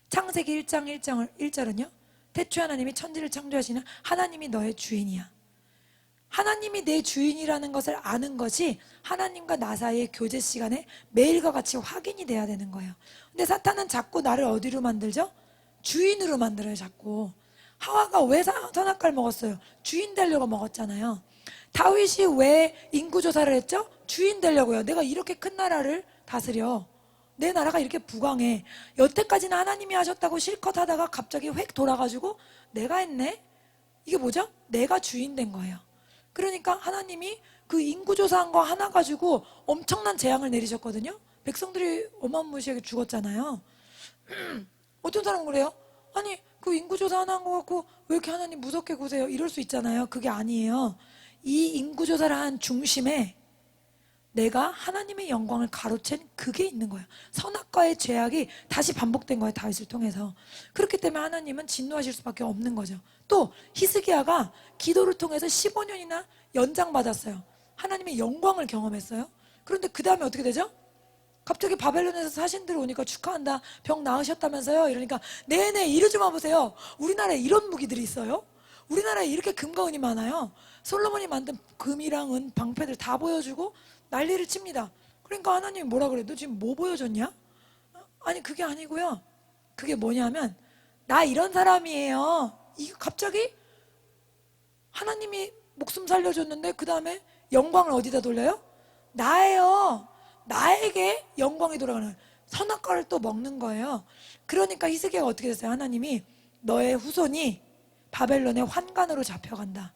창세기 1장 1절은요? 태초에 하나님이 천지를 창조하시는 하나님이 너의 주인이야. 하나님이 내 주인이라는 것을 아는 것이 하나님과 나 사이의 교제 시간에 매일과 같이 확인이 돼야 되는 거예요. 근데 사탄은 자꾸 나를 어디로 만들죠? 주인으로 만들어요. 자꾸. 하와가 왜 선악과를 먹었어요? 주인 되려고 먹었잖아요. 다윗이 왜 인구조사를 했죠? 주인 되려고요. 내가 이렇게 큰 나라를 다스려. 내 나라가 이렇게 부강해. 여태까지는 하나님이 하셨다고 실컷 하다가 갑자기 획 돌아가지고 내가 했네? 이게 뭐죠? 내가 주인 된 거예요. 그러니까 하나님이 그 인구조사한 거 하나 가지고 엄청난 재앙을 내리셨거든요. 백성들이 어마무시하게 죽었잖아요. 어떤 사람은 그래요? 아니 그 인구조사 하나 한 거 갖고 왜 이렇게 하나님 무섭게 구세요? 이럴 수 있잖아요. 그게 아니에요. 이 인구조사를 한 중심에 내가 하나님의 영광을 가로챈 그게 있는 거예요. 선악과의 죄악이 다시 반복된 거예요. 다윗을 통해서. 그렇기 때문에 하나님은 진노하실 수밖에 없는 거죠. 또 히스기야가 기도를 통해서 15년이나 연장받았어요. 하나님의 영광을 경험했어요. 그런데 그 다음에 어떻게 되죠? 갑자기 바벨론에서 사신들 오니까 축하한다. 병 나으셨다면서요? 이러니까 네네 이리 좀 와보세요. 우리나라에 이런 무기들이 있어요? 우리나라에 이렇게 금과 은이 많아요. 솔로몬이 만든 금이랑 은 방패들 다 보여주고 난리를 칩니다. 그러니까 하나님이 뭐라 그래? 너 지금 뭐 보여줬냐? 아니 그게 아니고요. 그게 뭐냐면 나 이런 사람이에요. 이거 갑자기 하나님이 목숨 살려줬는데 그 다음에 영광을 어디다 돌려요? 나예요. 나에게 영광이 돌아가는 거예요. 선악과를 또 먹는 거예요. 그러니까 히스기야가 어떻게 됐어요? 하나님이 너의 후손이 바벨론의 환관으로 잡혀간다.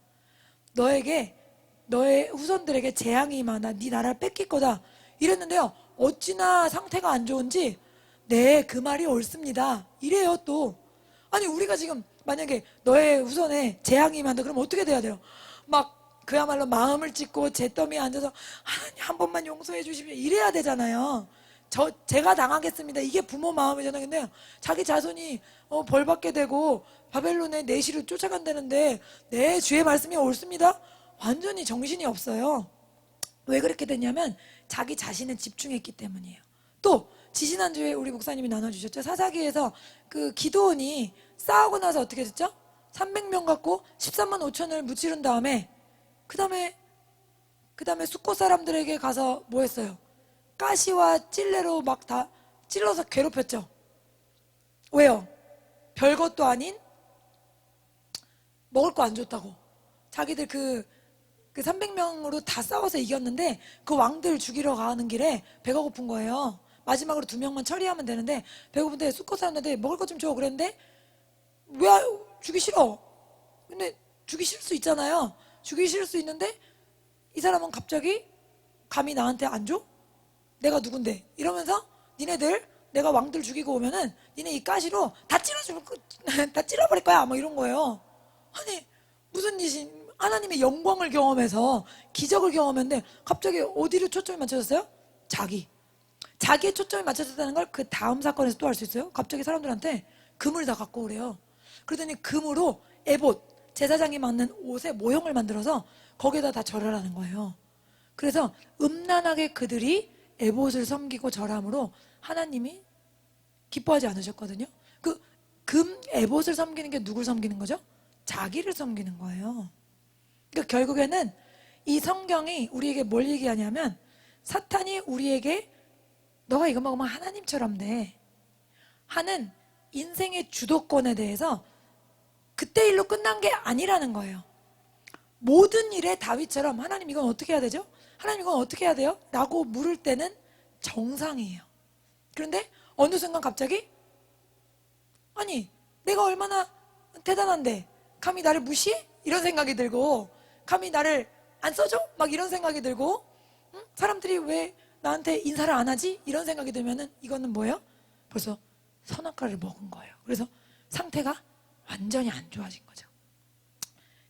너의 후손들에게 재앙이 임하나 네 나라를 뺏길 거다 이랬는데요. 어찌나 상태가 안 좋은지 네 그 말이 옳습니다 이래요. 또 아니 우리가 지금 만약에 너의 후손에 재앙이 임한다 그러면 어떻게 돼야 돼요? 막 그야말로 마음을 찢고 잿더미에 앉아서 하나님 한 번만 용서해 주십시오 이래야 되잖아요. 제가 당하겠습니다 이게 부모 마음이잖아요. 근데 자기 자손이 벌 받게 되고 바벨론의 내시로 쫓아간다는데 네 주의 말씀이 옳습니다 완전히 정신이 없어요. 왜 그렇게 됐냐면 자기 자신에 집중했기 때문이에요. 또 지지난주에 우리 목사님이 나눠주셨죠. 사사기에서 그 기드온이 싸우고 나서 어떻게 됐죠? 300명 갖고 13만 5천을 무찌른 다음에 그 다음에 숫곳 사람들에게 가서 뭐 했어요? 가시와 찔레로 막 다 찔러서 괴롭혔죠. 왜요? 별것도 아닌 먹을 거 안 줬다고. 자기들 그 300명으로 다 싸워서 이겼는데 그 왕들 죽이러 가는 길에 배가 고픈 거예요. 마지막으로 2명만 처리하면 되는데 배고픈데 숫곳 사람들한테 먹을 거 좀 줘 그랬는데 왜 주기 싫어? 근데 주기 싫을 수 있잖아요. 주기 싫을 수 있는데 이 사람은 갑자기 감히 나한테 안 줘? 내가 누군데? 이러면서 니네들 내가 왕들 죽이고 오면은 니네 이 가시로 다 찔러버릴 거야 뭐 이런 거예요. 아니 무슨 짓이 하나님의 영광을 경험해서 기적을 경험했는데 갑자기 어디로 초점이 맞춰졌어요? 자기의 초점이 맞춰졌다는 걸 그 다음 사건에서 또 알 수 있어요. 갑자기 사람들한테 금을 다 갖고 오래요. 그러더니 금으로 에봇 제사장이 맞는 옷의 모형을 만들어서 거기에다 다 절하라는 거예요. 그래서 음란하게 그들이 에봇을 섬기고 절함으로 하나님이 기뻐하지 않으셨거든요. 그 금 에봇을 섬기는 게 누굴 섬기는 거죠? 자기를 섬기는 거예요. 그러니까 결국에는 이 성경이 우리에게 뭘 얘기하냐면 사탄이 우리에게 너가 이거 먹으면 하나님처럼 돼 하는 인생의 주도권에 대해서 그때 일로 끝난 게 아니라는 거예요. 모든 일에 다윗처럼 하나님 이건 어떻게 해야 되죠? 하나님 이건 어떻게 해야 돼요? 라고 물을 때는 정상이에요. 그런데 어느 순간 갑자기 아니 내가 얼마나 대단한데 감히 나를 무시해? 이런 생각이 들고 감히 나를 안 써줘? 막 이런 생각이 들고 응? 사람들이 왜 나한테 인사를 안 하지? 이런 생각이 들면은 이거는 뭐예요? 벌써 선악과를 먹은 거예요. 그래서 상태가 완전히 안 좋아진 거죠.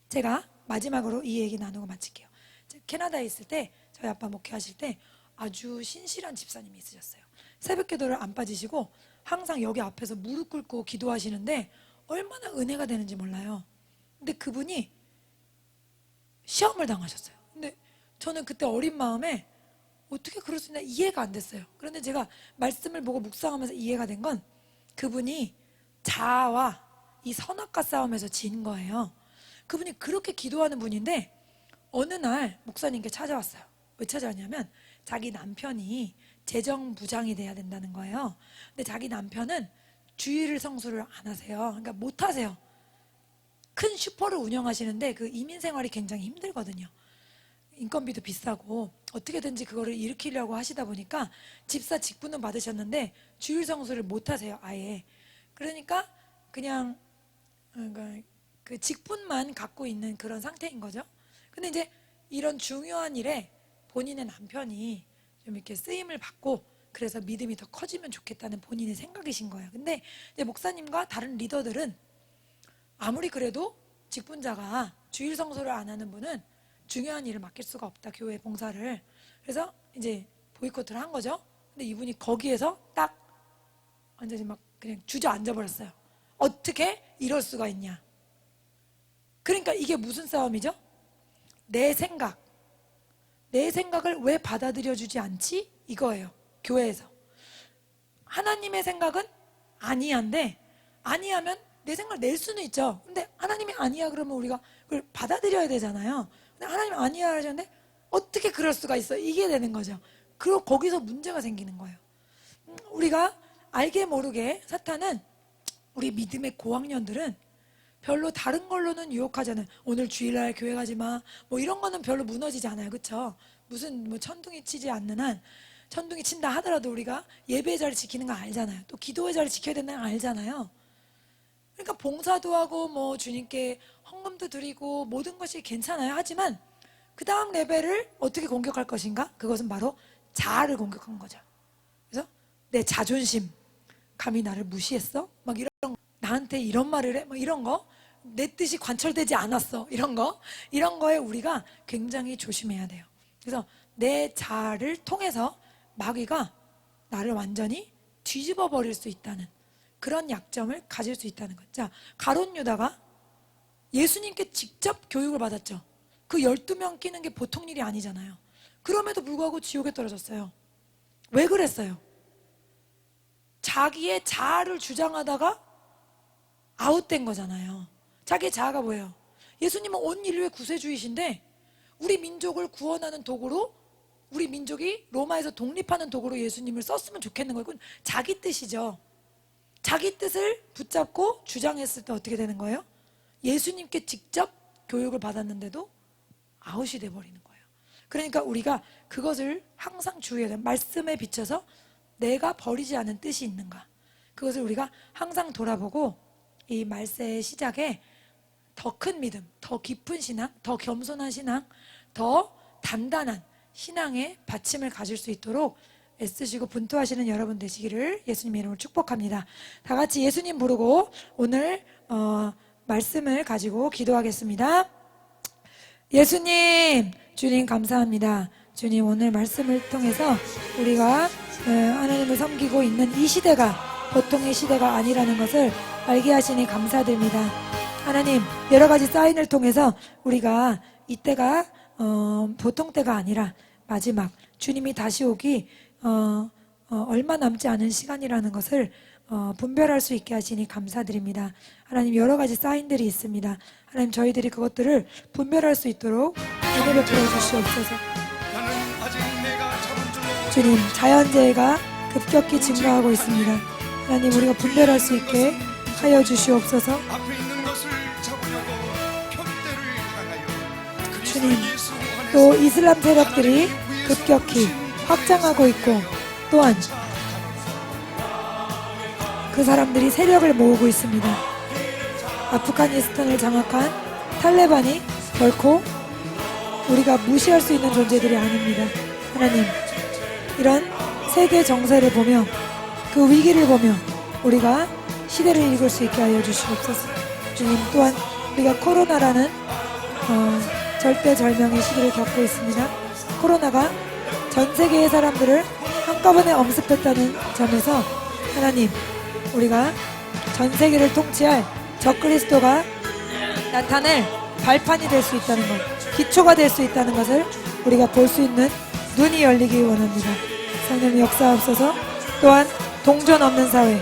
제가 마지막으로 이 얘기 나누고 마칠게요. 캐나다에 있을 때 저희 아빠 목회하실 때 아주 신실한 집사님이 있으셨어요. 새벽 기도를 안 빠지시고 항상 여기 앞에서 무릎 꿇고 기도하시는데 얼마나 은혜가 되는지 몰라요. 근데 그분이 시험을 당하셨어요. 근데 저는 그때 어린 마음에 어떻게 그럴 수 있나 이해가 안 됐어요. 그런데 제가 말씀을 보고 묵상하면서 이해가 된 건 그분이 자아와 이 선악과 싸움에서 진 거예요. 그분이 그렇게 기도하는 분인데 어느 날 목사님께 찾아왔어요. 왜 찾아왔냐면 자기 남편이 재정부장이 돼야 된다는 거예요. 근데 자기 남편은 주일 성수를 안 하세요. 그러니까 못 하세요. 큰 슈퍼를 운영하시는데 그 이민 생활이 굉장히 힘들거든요. 인건비도 비싸고 어떻게든지 그거를 일으키려고 하시다 보니까 집사 직분은 받으셨는데 주일 성수를 못 하세요. 아예. 그러니까 그냥 그 직분만 갖고 있는 그런 상태인 거죠. 근데 이제 이런 중요한 일에 본인의 남편이 좀 이렇게 쓰임을 받고 그래서 믿음이 더 커지면 좋겠다는 본인의 생각이신 거예요. 근데 이제 목사님과 다른 리더들은 아무리 그래도 직분자가 주일 성수를 안 하는 분은 중요한 일을 맡길 수가 없다. 교회 봉사를. 그래서 이제 보이콧을 한 거죠. 근데 이분이 거기에서 딱 완전히 막 그냥 주저앉아 버렸어요. 어떻게 이럴 수가 있냐. 그러니까 이게 무슨 싸움이죠? 내 생각을 왜 받아들여주지 않지? 이거예요. 교회에서. 하나님의 생각은 아니야인데 아니하면 내 생각을 낼 수는 있죠. 근데 하나님이 아니야 그러면 우리가 그걸 받아들여야 되잖아요. 근데 하나님이 아니야 하셨는데 어떻게 그럴 수가 있어? 이게 되는 거죠. 그리고 거기서 문제가 생기는 거예요. 우리가 알게 모르게 사탄은 우리 믿음의 고학년들은 별로 다른 걸로는 유혹하지 않아요. 오늘 주일날 교회 가지 마. 뭐 이런 거는 별로 무너지지 않아요. 그렇죠? 무슨 뭐 천둥이 치지 않는 한 천둥이 친다 하더라도 우리가 예배의 자리 지키는 거 알잖아요. 또 기도의 자리 지켜야 된다는 거 알잖아요. 그러니까 봉사도 하고 뭐 주님께 헌금도 드리고 모든 것이 괜찮아요. 하지만 그 다음 레벨을 어떻게 공격할 것인가? 그것은 바로 자아를 공격한 거죠. 그래서 내 자존심, 감히 나를 무시했어? 막 이런 거, 나한테 이런 말을 해? 막 이런 거, 내 뜻이 관철되지 않았어. 이런 거에 우리가 굉장히 조심해야 돼요. 그래서 내 자아를 통해서 마귀가 나를 완전히 뒤집어 버릴 수 있다는 그런 약점을 가질 수 있다는 거죠. 자, 가룟 유다가 예수님께 직접 교육을 받았죠. 그 12명 끼는 게 보통 일이 아니잖아요. 그럼에도 불구하고 지옥에 떨어졌어요. 왜 그랬어요? 자기의 자아를 주장하다가 아웃된 거잖아요. 자기의 자아가 뭐예요? 예수님은 온 인류의 구세주이신데 우리 민족을 구원하는 도구로 우리 민족이 로마에서 독립하는 도구로 예수님을 썼으면 좋겠는 거예요. 그건 자기 뜻이죠. 자기 뜻을 붙잡고 주장했을 때 어떻게 되는 거예요? 예수님께 직접 교육을 받았는데도 아웃이 돼버리는 거예요. 그러니까 우리가 그것을 항상 주의해야 돼요. 말씀에 비춰서 내가 버리지 않은 뜻이 있는가, 그것을 우리가 항상 돌아보고 이 말세의 시작에 더 큰 믿음, 더 깊은 신앙, 더 겸손한 신앙, 더 단단한 신앙의 받침을 가질 수 있도록 애쓰시고 분투하시는 여러분 되시기를 예수님의 이름으로 축복합니다. 다 같이 예수님 부르고 오늘 말씀을 가지고 기도하겠습니다. 예수님, 주님 감사합니다. 주님, 오늘 말씀을 통해서 우리가 하나님을 섬기고 있는 이 시대가 보통의 시대가 아니라는 것을 알게 하시니 감사드립니다. 하나님, 여러 가지 사인을 통해서 우리가 이때가 보통 때가 아니라 마지막 주님이 다시 오기 얼마 남지 않은 시간이라는 것을 분별할 수 있게 하시니 감사드립니다. 하나님, 여러 가지 사인들이 있습니다. 하나님, 저희들이 그것들을 분별할 수 있도록 은혜 베풀어 주시옵소서. 주님, 자연재해가 급격히 증가하고 있습니다. 하나님, 우리가 분별할 수 있게 하여 주시옵소서. 주님, 또 이슬람 세력들이 급격히 확장하고 있고, 또한 그 사람들이 세력을 모으고 있습니다. 아프가니스탄을 장악한 탈레반이 결코 우리가 무시할 수 있는 존재들이 아닙니다. 하나님, 이런 세계 정세를 보며 그 위기를 보며 우리가 시대를 읽을 수 있게 하여 주시옵소서. 주님, 또한 우리가 코로나라는 절대절명의 시기를 겪고 있습니다. 코로나가 전 세계의 사람들을 한꺼번에 엄습했다는 점에서 하나님, 우리가 전 세계를 통치할 적그리스도가 나타낼 발판이 될 수 있다는 것, 기초가 될 수 있다는 것을 우리가 볼 수 있는 눈이 열리기 원합니다. 성령님 역사하옵소서. 또한 동전 없는 사회,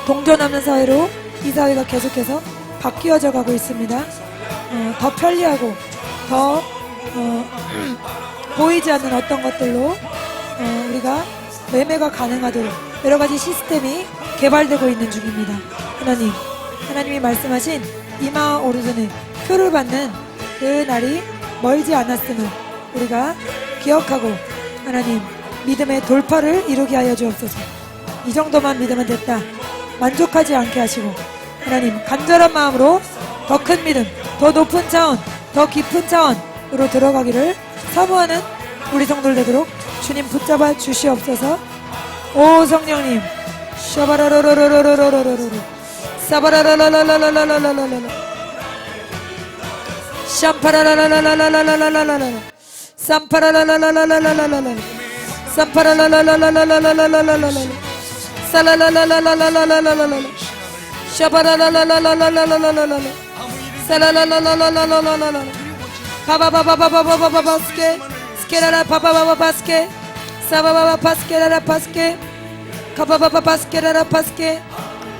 동전 없는 사회로 이 사회가 계속해서 바뀌어져 가고 있습니다. 더 편리하고 더 보이지 않는 어떤 것들로 우리가 매매가 가능하도록 여러 가지 시스템이 개발되고 있는 중입니다. 하나님이 말씀하신 이마 오르전에 표를 받는 그 날이 멀지 않았음을 우리가 기억하고 하나님, 믿음의 돌파를 이루게 하여 주옵소서. 이 정도만 믿으면 됐다 만족하지 않게 하시고 하나님, 간절한 마음으로 더 큰 믿음, 더 높은 차원, 더 깊은 차원으로 들어가기를 사모하는 우리 성도들 되도록 주님 붙잡아 주시옵소서. 오 성령님, 샤바라라라라라라라라라 사바라라라라라라라라라라 샴파라라라라라라라라라라 삼파라라라라라라라라라 삼파라라라라라라라라라라 살라라라라라라라라라라 샤바라라라라라라라라라라 살라라라라라라라라라 바바바바바바바바바스케 스케라라 바바바바바스케 사바바바 파스케라라 파스케 카바바바 파스케라라 파스케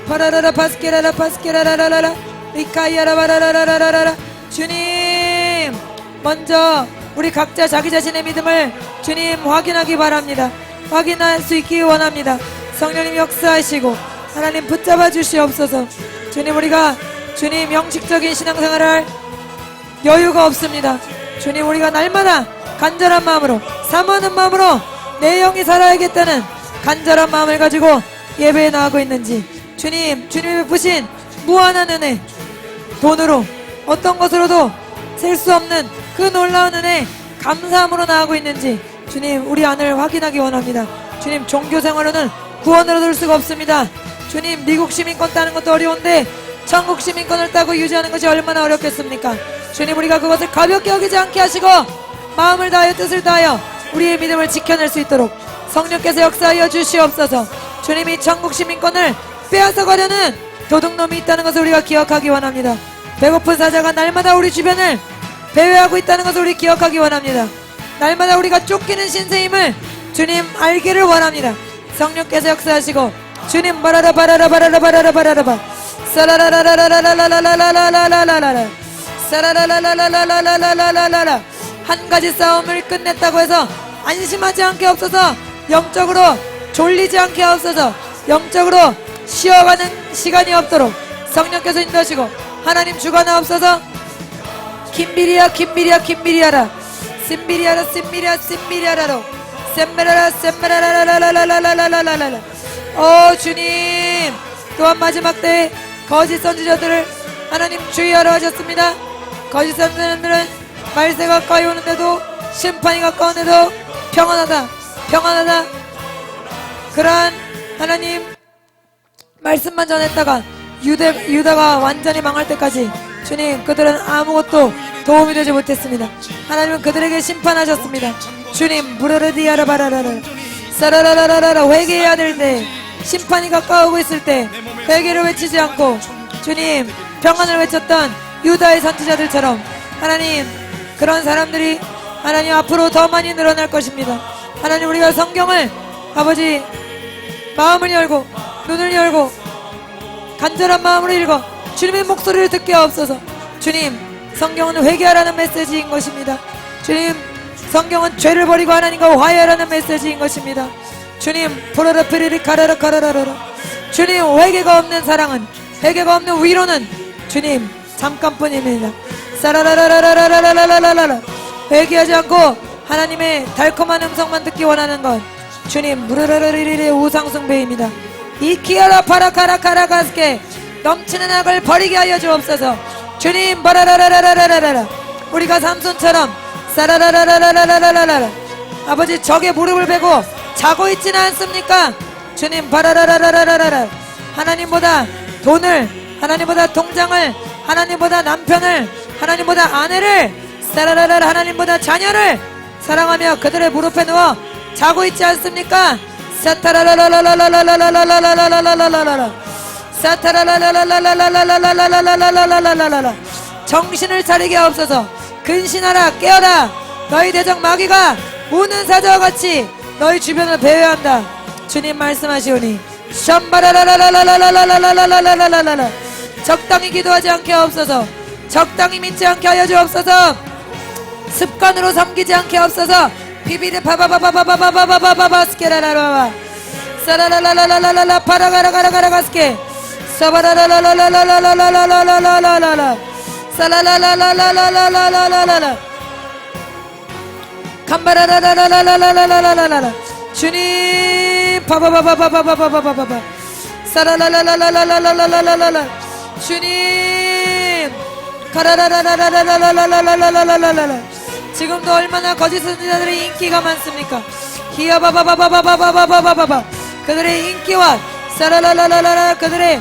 파라라라 파스케라라 파스케라라라라 리카이아라바라라라라라. 주님, 먼저 우리 각자 자기 자신의 믿음을 주님 확인하기 바랍니다. 확인할 수 있기 원합니다. 성령님 역사하시고 하나님 붙잡아 주시옵소서. 주님, 우리가 주님 형식적인 신앙생활을 할 여유가 없습니다. 주님, 우리가 날마다 간절한 마음으로 사모하는 마음으로 내 영이 살아야겠다는 간절한 마음을 가지고 예배에 나가고 있는지, 주님이 베푸신 무한한 은혜, 돈으로 어떤 것으로도 셀 수 없는 그 놀라운 은혜 감사함으로 나가고 있는지 주님, 우리 안을 확인하기 원합니다. 주님, 종교생활로는 구원을 얻을 수가 없습니다. 주님, 미국 시민권 따는 것도 어려운데 천국 시민권을 따고 유지하는 것이 얼마나 어렵겠습니까? 주님, 우리가 그것을 가볍게 여기지 않게 하시고 마음을 다하여 뜻을 다하여 우리의 믿음을 지켜낼 수 있도록 성령께서 역사하여 주시옵소서. 주님이 천국 시민권을 빼앗아가려는 도둑놈이 있다는 것을 우리가 기억하기 원합니다. 배고픈 사자가 날마다 우리 주변을 배회하고 있다는 것을 우리 기억하기 원합니다. 날마다 우리가 쫓기는 신세임을 주님 알기를 원합니다. 성령께서 역사하시고 주님 바라라바라라바라라바라라바라라바 사라라라라라라라라라라라라라라 사라라라라라라라라라라라. 한 가지 싸움을 끝냈다고 해서 안심하지 않게 없어서, 영적으로 졸리지 않게 없어서, 영적으로 쉬어가는 시간이 없도록 성령께서 인도하시고 하나님 주관하 없어서 김비리야 김비리야 김비리야라 심비리야라 심비리야 심비리야라로 셈메라라 셈메라라라라라라라라라라라. 오 주님, 또한 마지막 때에 거짓 선지자들을 하나님 주의하러 하셨습니다. 거짓 선지자들은 말세 가까이 오는데도 심판이 가까운데도 평안하다 평안하다 그러한 하나님 말씀만 전했다가 유다가 완전히 망할 때까지 주님, 그들은 아무것도 도움이 되지 못했습니다. 하나님은 그들에게 심판하셨습니다. 주님, 부르르디아라바라라라 사라라라라라. 회개해야 될 때, 심판이 가까우고 있을 때 회개를 외치지 않고 주님 평안을 외쳤던 유다의 선지자들처럼 하나님, 그런 사람들이 하나님 앞으로 더 많이 늘어날 것입니다. 하나님 우리가 성경을 아버지 마음을 열고 눈을 열고 간절한 마음으로 읽어 주님의 목소리를 듣게 하옵소서. 주님 성경은 회개하라는 메시지인 것입니다. 주님 성경은 죄를 버리고 하나님과 화해하라는 메시지인 것입니다. 주님 포라라 피리리 카라라 카라라라. 주님 회개가 없는 사랑은 회개가 없는 위로는 주님 잠깐뿐입니다. 사라라라라라라라라라라. 회개하지 않고 하나님의 달콤한 음성만 듣기 원하는 것 주님 무르르르리리 우상숭배입니다. 이키아라 파라카라카라가스케 넘치는 악을 버리게 하여 주옵소서. 주님 바라라라라라라라. 우리가 삼손처럼 사라라라라라라라라 아버지 적의 무릎을 베고 자고 있지는 않습니까? 주님 바라라라라라라라. 하나님보다 돈을 하나님보다 통장을 하나님보다 남편을 하나님보다 아내를 사라라라 하나님보다 자녀를 사랑하며 그들의 무릎에 누워 자고 있지 않습니까? 사타라라라라라라라라라라라라라라라라 사타라라라라라라라라라라라라라라라라라. 정신을 차리게 하옵소서. 근신하라 깨어라. 너희 대적 마귀가 우는 사자와 같이 너희 주변을 배회한다. 주님 말씀하시오니 샴바라라라라라라라라라라라라라라. 적당히 기도하지 않게 하옵소서. 적당히 믿지 않게 하여 주옵소서. 습관으로 섬기지 않게 하옵소서. 비비르 바바바바바바바바바바바바 스케라라라바 사라라라라라라라라 파라가라가라가라가스케 사바라라라라라라라라라라라라라 사라라라라라라라라라라라 감바라라라라라라라라라라. 주님 바바바바바바바바바바바 사라라라라라라라라라라라. 주님 가라라라라라라라라라라라라라. 지금도 얼마나 거짓 선지자들의 인기가 많습니까? 히야바바바바바바바바바바바. 그들의 인기와 사라라라라라 그들의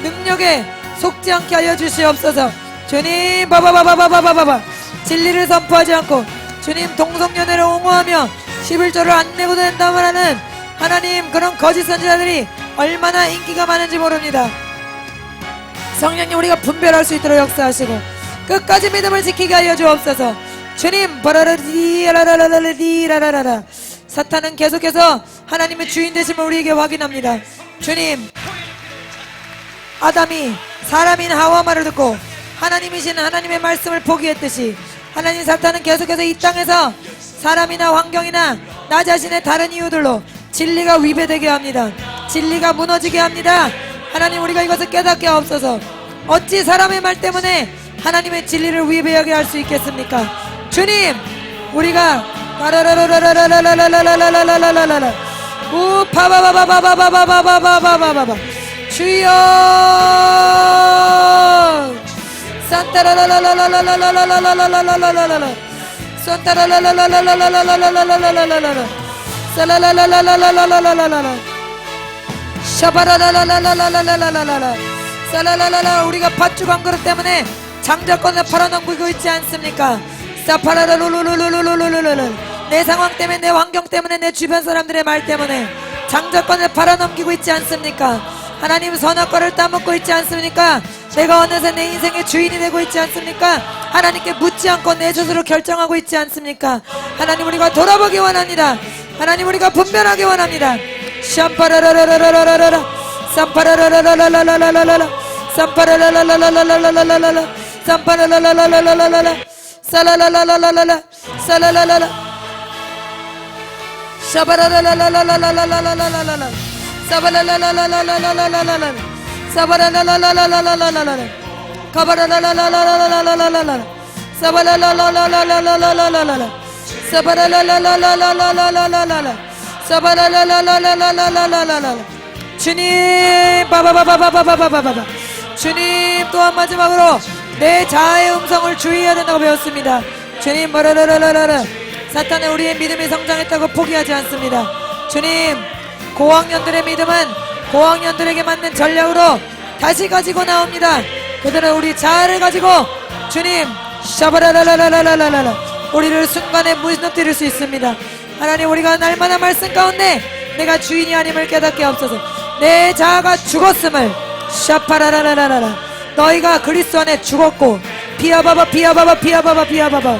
능력에 속지 않게 하여 주시옵소서. 주님 바바바바바바바바. 진리를 선포하지 않고 주님 동성연애를 옹호하며 11조를 안 내고 된다고 하는 하나님 그런 거짓 선지자들이 얼마나 인기가 많은지 모릅니다. 성령님 우리가 분별할 수 있도록 역사하시고 끝까지 믿음을 지키게 하여 주옵소서. 주님 바라라디라라라라디라라라라. 사탄은 계속해서 하나님의 주인 되심을 우리에게 확인합니다. 주님 아담이 사람인 하와 말을 듣고 하나님이신 하나님의 말씀을 포기했듯이 하나님 사탄은 계속해서 이 땅에서 사람이나 환경이나 나 자신의 다른 이유들로 진리가 위배되게 합니다. 진리가 무너지게 합니다. 하나님 우리가 이것을 깨닫게 하옵소서. 어찌 사람의 말 때문에 하나님의 진리를 위배하게 할 수 있겠습니까? 주님 우리가 라라라라라라라라라라라라라라라라 우 파바바바바바바바바바바바바바 주여 산타라라라라라라라라라라라라라라라 산타라라라라라라라라라라라라라라 살라라라라라라라라라라라 샤바라라라라라라라라라라 살라라라라. 우리가 팥죽 한 그릇 때문에 장자권을 팔아넘기고 있지 않습니까? 사파라라루루루루루루루루루. 내 상황 때문에 내 환경 때문에 내 주변 사람들의 말 때문에 장자권을 팔아넘기고 있지 않습니까? 하나님 선악과를 따먹고 있지 않습니까? 내가 어느새 내 인생의 주인이 되고 있지 않습니까? 하나님께 묻지 않고 내 스스로 결정하고 있지 않습니까? 하나님 우리가 돌아보기 원합니다. 하나님 우리가 분별하기 원합니다. 샴파라라라라라라라라 삼파라라라라라라라라라 삼파라라라라라라라라라 삼파라라라라라라라라 살라라라라라라 살라라라라 샤바라라라라라라라라라라라 사바라라라라라라라라라라 사바라라라라라라라라라 가바라라라라라라라라라라 사바라라라라라라라라라라 사바라라라라라라라라라라 사바라라라라라라라라라라. 주님 바바바바바바바바바바. 주님 또한 마지막으로 내 자아의 음성을 주의해야 된다고 배웠습니다. 주님 바라라라라라. 사탄은 우리의 믿음이 성장했다고 포기하지 않습니다. 주님 고학년들의 믿음은 고학년들에게 맞는 전략으로 다시 가지고 나옵니다. 그들은 우리 자아를 가지고 주님 샤바라라라라라라라 우리를 순간에 무너뜨릴 수 있습니다. 하나님 우리가 날마다 말씀 가운데 내가 주인이 아님을 깨닫게 하옵소서. 내 자아가 죽었음을 샤파라라라라라 너희가 그리스도 안에 죽었고 비아바바 비아바바 비아바바 비아바바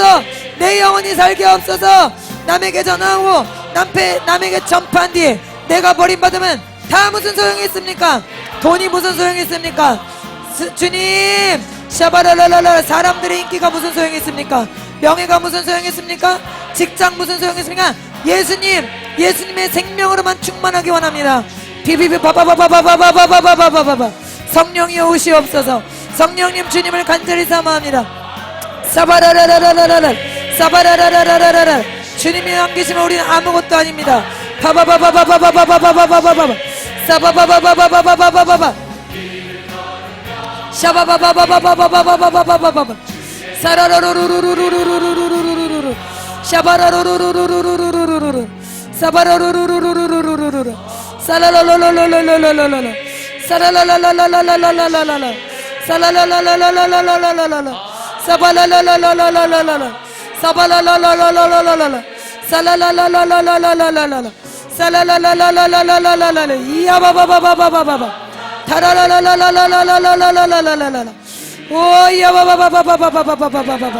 하옵소서. 내 영혼이 살게 하옵소서. 남에게 전하고 남에게 전파한 뒤에 내가 버림받으면 다 무슨 소용이 있습니까? 돈이 무슨 소용이 있습니까? 주님, 샤바라라라라, 사람들의 인기가 무슨 소용이 있습니까? 명예가 무슨 소용이 있습니까? 직장 무슨 소용이 있습니까? 예수님의 생명으로만 충만하기 원합니다. 비비비 바바바바바바바바바바바바바. 성령이 오시옵소서. 성령님, 주님을 간절히 사모합니다. 사바라라라라라라, 사바라라라라라라. 주님이 안 계시면 우리는 아무것도 아닙니다. 바바바바바바바바바바바바바. 사바바바바바바바바바바바. 샤바바바바바바바바바바바바바. 사라로루루루루루루루루루루루루. 샤바라루루루루루루루루루. 사바라루루루루루루루루. 사라라라라라라라라라라. 사라라라라라라라라라라. 사라라라라라라라라라라. 사바라라라라라라라라. 사바라라라라라라라라. 살라라라라라라라라라. 살라라라라라라라라라. 이야바바바바바바바. 타라라라라라라라라라라라라라. 오야바바바바바바바바바바바.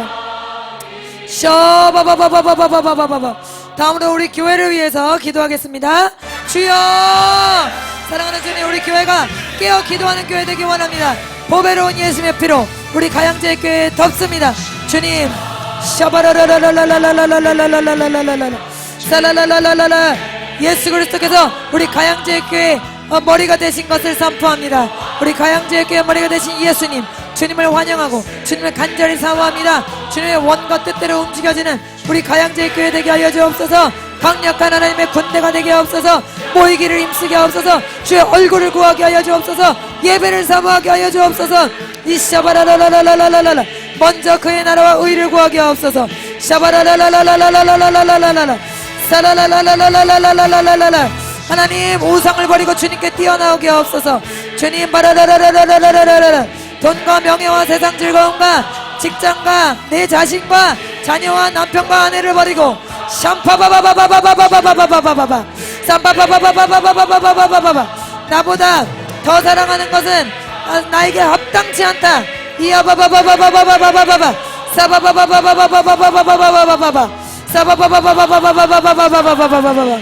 샤바바바바바바바바바바. 다음으로 우리 교회를 위해서 기도하겠습니다. 주여, 사랑하는 주님, 우리 교회가 깨어 기도하는 교회 되기 원합니다. 보배로운 예수님의 피로 우리 가양제 교회에 덮습니다. 주님, 샤바라라라라라라라라라라라라라라라. 살라라라라라라. 예수 그리스도께서 우리 가양제 교회 머리가 되신 것을 선포합니다. 우리 가양제 교회 머리가 되신 예수님, 주님을 환영하고 주님을 간절히 사모합니다. 주님의 원과 뜻대로 움직여지는 우리 가양제 교회 되게 하여 주옵소서. 강력한 하나님의 군대가 되게 하옵소서. 모이기를 힘쓰게 하옵소서. 주의 얼굴을 구하게 하여 주옵소서. 예배를 사모하게 하여 주옵소서. 이샤바라라라라라라라라. 먼저 그의 나라와 의를 구하게 하옵소서. 샤바라라라라라라라라라라라. 사라라라라라라라라라라라. 하나님, 우상을 버리고 주님께 뛰어나오게 하옵소서. 주님, 바라라라라라라라라라. 돈과 명예와 세상 즐거움과 직장과 내 자신과 자녀와 남편과 아내를 버리고 샴파바바바바바바바바바바바바바. 쌈바바바바바바바바바바바바. 나보다 더 사랑하는 것은 나에게 합당치 않다. 이야바바바바바바바바바바바. 사바바바바바바바바바바바바바바. 사바바바바바바바바바바바바바바바.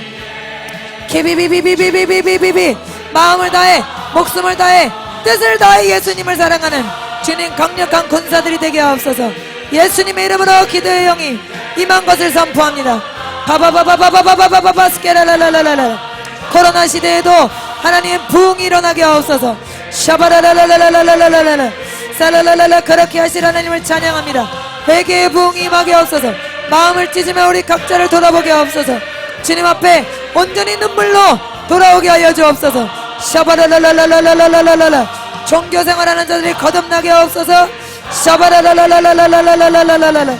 키비비비비비비비비비. 마음을 다해, 목숨을 다해, 뜻을 다해 예수님을 사랑하는 주님 강력한 군사들이 되게 하옵소서. 예수님의 이름으로 기도의 영이 임한 것을 선포합니다. 바바바바바바바바바바바. 스케라라라라라라. 코로나 시대에도 하나님 부흥이 일어나게 하옵소서. 샤바라라라라라라라라라. 살라라라라. 그렇게 하실 하나님을 찬양합니다. 회개의 부흥이 임하게 하옵소서. 마음을 찢으며 우리 각자를 돌아보게 하옵소서. 주님 앞에 온전히 눈물로 돌아오게 하여 주옵소서. 샤바라라라라라라라라라. 종교생활하는 자들이 거듭나게 하옵소서. 샤바라라라라라라라라라라라.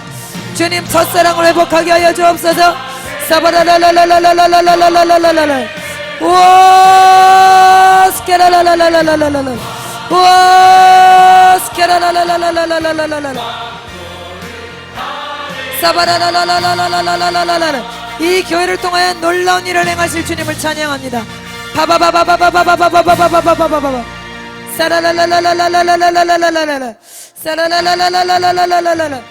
주님, 첫사랑을 회복하게 하여 주옵소서. 사바라라라라라라라라라라라라. 우와 스케라라라라라라라라 우와 스케라라라라라라라라라라 사바라라라라라라라라라라 이 교회를 통하여 놀라운 일을 행하실 주님을 찬양합니다. 바바바바바바바바바바바바바바바바바 사라라라라라라라라라라라라 사라라라라라라라라라라라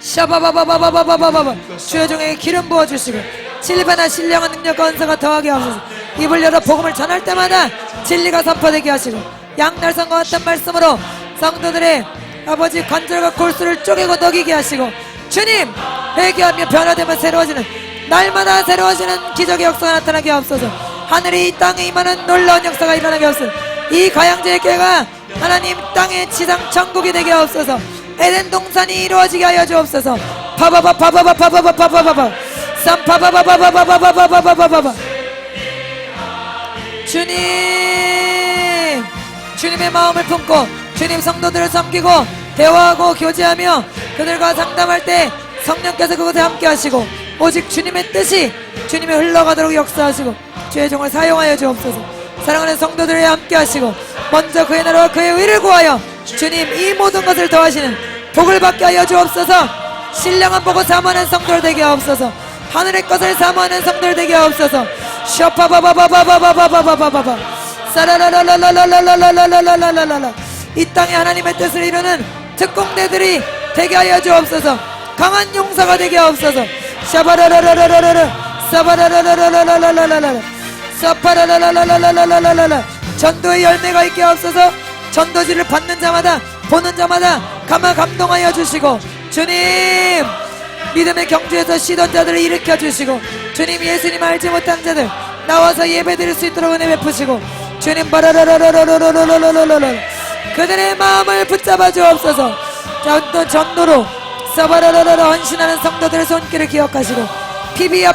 샤바바바바바바바바바바 주의 종에게 기름 부어주시고 진리바나 신령한 능력과 은사가 더하게 하소서. 입을 열어 복음을 전할 때마다 진리가 선포되게 하시고 양날성과 같은 말씀으로 성도들의 아버지 관절과 골수를 쪼개고 녹이게 하시고 주님 회개하며 변화되며 새로워지는 날마다 새로워지는 기적의 역사가 나타나게 하옵소서. 하늘이 이 땅에 임하는 놀라운 역사가 일어나게 하옵소서. 이 가양제의 교회가 하나님 땅의 지상 천국이 되게 하옵소서. 에덴 동산이 이루어지게 하여 주옵소서. 파바바바바바바바바바바바바 삼파바바바바바바바바바바바 주님 주님의 마음을 품고 주님 성도들을 섬기고 대화하고 교제하며 그들과 상담할 때 성령께서 그곳에 함께 하시고 오직 주님의 뜻이 주님의 흘러가도록 역사하시고 주의 종을 사용하여 주옵소서. 사랑하는 성도들에 함께 하시고 먼저 그의 나라와 그의 의를 구하여 주님 이 모든 것을 더하시는 복을 받게 하여 주옵소서. 신령한 복을 사모하는 성도들 되게 하옵소서. 하늘의 것을 사모하는 성도들 되게 하옵소서. 셔파바바바바바바바바바바바바 사라라라라라라라라라라라라라 이 땅에 하나님의 뜻을 이루는 특공대들이 되게 하여 주옵소서. 강한 용사가 되게 하옵소서. 샤바라라라라라라 사바라라라라라라라라라 사파라라라라라라라라라 전도의 열매가 있게 하옵소서. 전도지를 받는 자마다 보는 자마다 감동하여 주시고 주님 믿음의 경주에서 쉬던 자들을 일으켜 주시고 주님 예수님 알지 못한 자들 나와서 예배 드릴 수 있도록 은혜 베푸시고 주님 바라라라라라라라라라라라 그들의 마음을 붙잡아 주옵소서. 전도로 사바라라라라 헌신하는 성도들의 손길을 기억하시고 피비야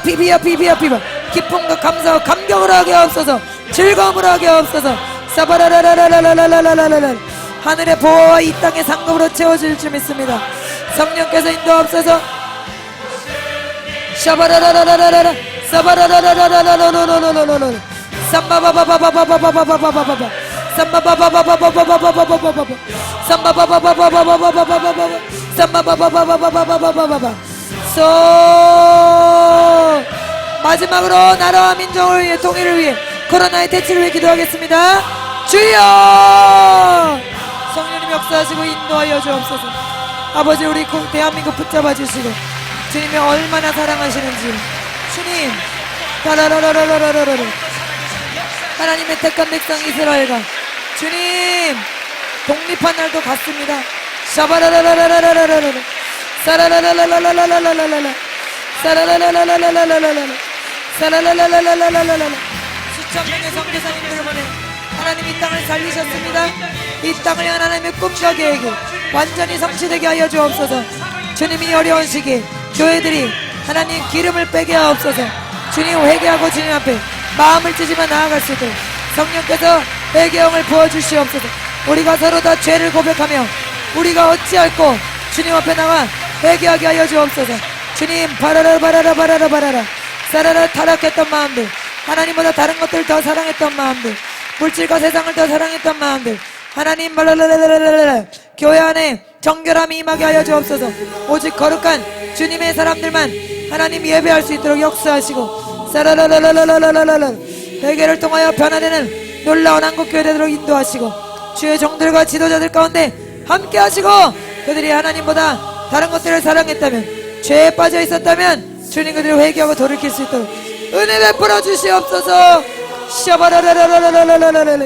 기쁨과 감사와 감격으로 하게 하옵소서. 즐거움으로 하게 하옵소서. 사바라라라라라라라라라라 하늘의 보호와 이 땅의 상급으로 채워질 줄 믿습니다. 성령께서 인도하옵소서. 샤바라라라라라라 사바라라라라라라라라라라라 삼바바바바바바바바바바바바바 삼바바바바바바바바바바바바 삼바바바바바바바바바바바바 삼바바바바바바바바바바바 소 마지막으로 나라와 민족을 위해 통일을 위해 코로나의 대치를 위해 기도하겠습니다. 주여 성령님 역사하시고 인도하여 주옵소서. 아버지 우리 대한민국 붙잡아 주시고 주님이 얼마나 사랑하시는지 주님 다라라라라라라라 하나님의 택한 백성 이스라엘과 주님 독립한 날도 같습니다. 샤바라라라라라라라라 사라라라라라라라라라라 사라라라라라라라라라 사라라라라라라라라라 수천 명의 선교사님들을 보내 하나님 이 땅을 살리셨습니다. 이 땅을 향한 하나님의 꿈과 계획이 완전히 성취되게 하여 주옵소서. 주님이 어려운 시기에 교회들이 하나님 기름을 빼게 하옵소서. 주님 회개하고 주님 앞에 마음을 찢으며 나아갈 수 있도록 성령께서 회개형을 부어주시옵소서. 우리가 서로 다 죄를 고백하며 우리가 어찌할꼬 주님 앞에 나가 회개하게 하여 주옵소서. 주님 바라라 사라라 타락했던 마음들 하나님보다 다른 것들을 더 사랑했던 마음들 물질과 세상을 더 사랑했던 마음들 하나님 발라라라라라라 교회 안에 정결함이 임하게 하여 주옵소서. 오직 거룩한 주님의 사람들만 하나님 예배할 수 있도록 역사하시고 사라라라라라라라라 회개를 통하여 변화되는 놀라운 한국교회 되도록 인도하시고 주의 종들과 지도자들 가운데 함께 하시고 그들이 하나님보다 다른 것들을 사랑했다면 죄에 빠져 있었다면 주님 그들을 회개하고 돌이킬 수 있도록 은혜 베풀어 주시옵소서. 샤바라라라라라라라라라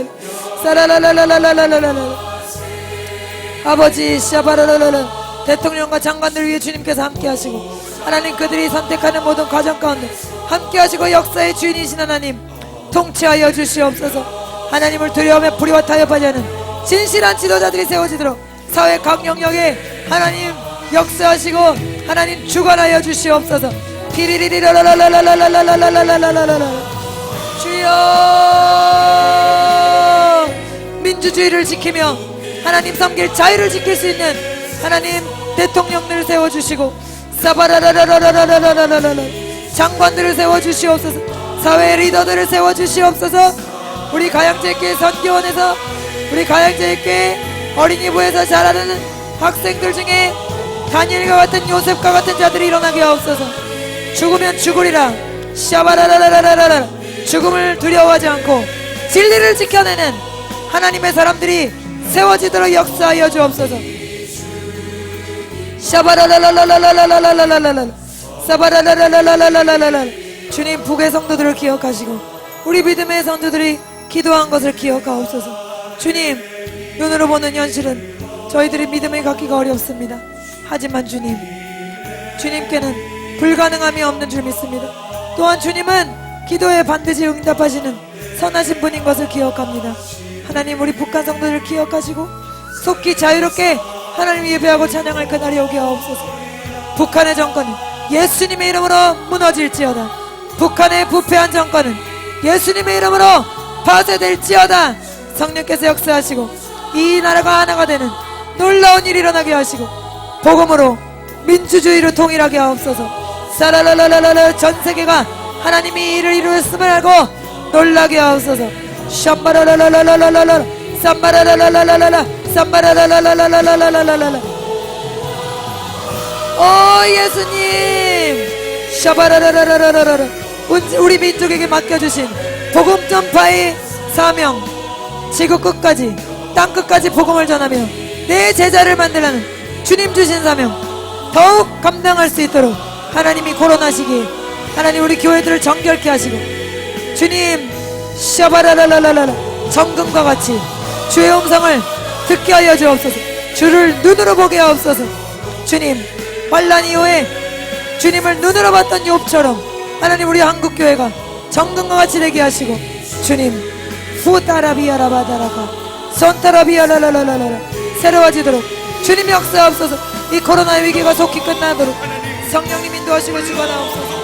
사라라라라라라라라라 아버지 샤바라라라라 대통령과 장관들을 위해 주님께서 함께 하시고 하나님 그들이 선택하는 모든 과정 가운데 함께 하시고 역사의 주인이신 하나님 통치하여 주시옵소서. 하나님을 두려워하며 불의와 타협하지 않은 진실한 지도자들이 세워지도록 사회 각 영역에 하나님 역사하시고 하나님 주관하여 주시옵소서. 피리리리라라라라라라라라라라라라라 주여 민주주의를 지키며 하나님 섬길 자유를 지킬 수 있는 하나님 대통령들을 세워주시고 사바라라라라라라라라라 장관들을 세워주시옵소서. 사회 리더들을 세워주시옵소서. 우리 가양제교회 선교원에서, 우리 가양제교회 어린이부에서 자라는 학생들 중에 다니엘과 같은, 요셉과 같은 자들이 일어나게 하옵소서. 죽으면 죽으리라. 샤바라라라라라라. 죽음을 두려워하지 않고 진리를 지켜내는 하나님의 사람들이 세워지도록 역사하여 주옵소서. 샤바라라라라라라라라라라라. 사바라라라라라라라라라. 주님, 북의 성도들을 기억하시고 우리 믿음의 성도들이 기도한 것을 기억하옵소서. 주님, 눈으로 보는 현실은 저희들이 믿음을 갖기가 어렵습니다. 하지만 주님, 주님께는 불가능함이 없는 줄 믿습니다. 또한 주님은 기도에 반드시 응답하시는 선하신 분인 것을 기억합니다. 하나님, 우리 북한 성도들을 기억하시고 속히 자유롭게 하나님 예배하고 찬양할 그날이 오게 하옵소서. 북한의 정권은 예수님의 이름으로 무너질지어다. 북한의 부패한 정권은 예수님의 이름으로 파쇄될지어다. 성령께서 역사하시고 이 나라가 하나가 되는 놀라운 일이 일어나게 하시고 복음으로 민주주의로 통일하게 하옵소서. 사라라라라라. 전 세계가 하나님이 이를 이루었음을 알고 놀라게 하옵소서. 샴바라라라라라라라. 삼바라라라라라라. 삼바라라라라라라라라라. 오 예수님, 샤바라라라라라라. 우리 민족에게 맡겨주신 복음 전파의 사명, 지구 끝까지, 땅 끝까지 복음을 전하며 내 제자를 만들라는 주님 주신 사명 더욱 감당할 수 있도록 하나님이 코로나 시기에 하나님 우리 교회들을 정결케 하시고 주님, 샤바라라라라라. 정금과 같이 주의 음성을 듣게 하여 주옵소서. 주를 눈으로 보게 하옵소서. 주님, 환난 이후에 주님을 눈으로 봤던 욥처럼 하나님 우리 한국교회가 정금과 같이 되게 하시고 주님, 후따라비아라바다라가 선타라비아라라라라라. 새로워지도록 주님 역사하옵소서. 이 코로나 위기가 속히 끝나도록 성령님 인도하시고 주관하옵소서.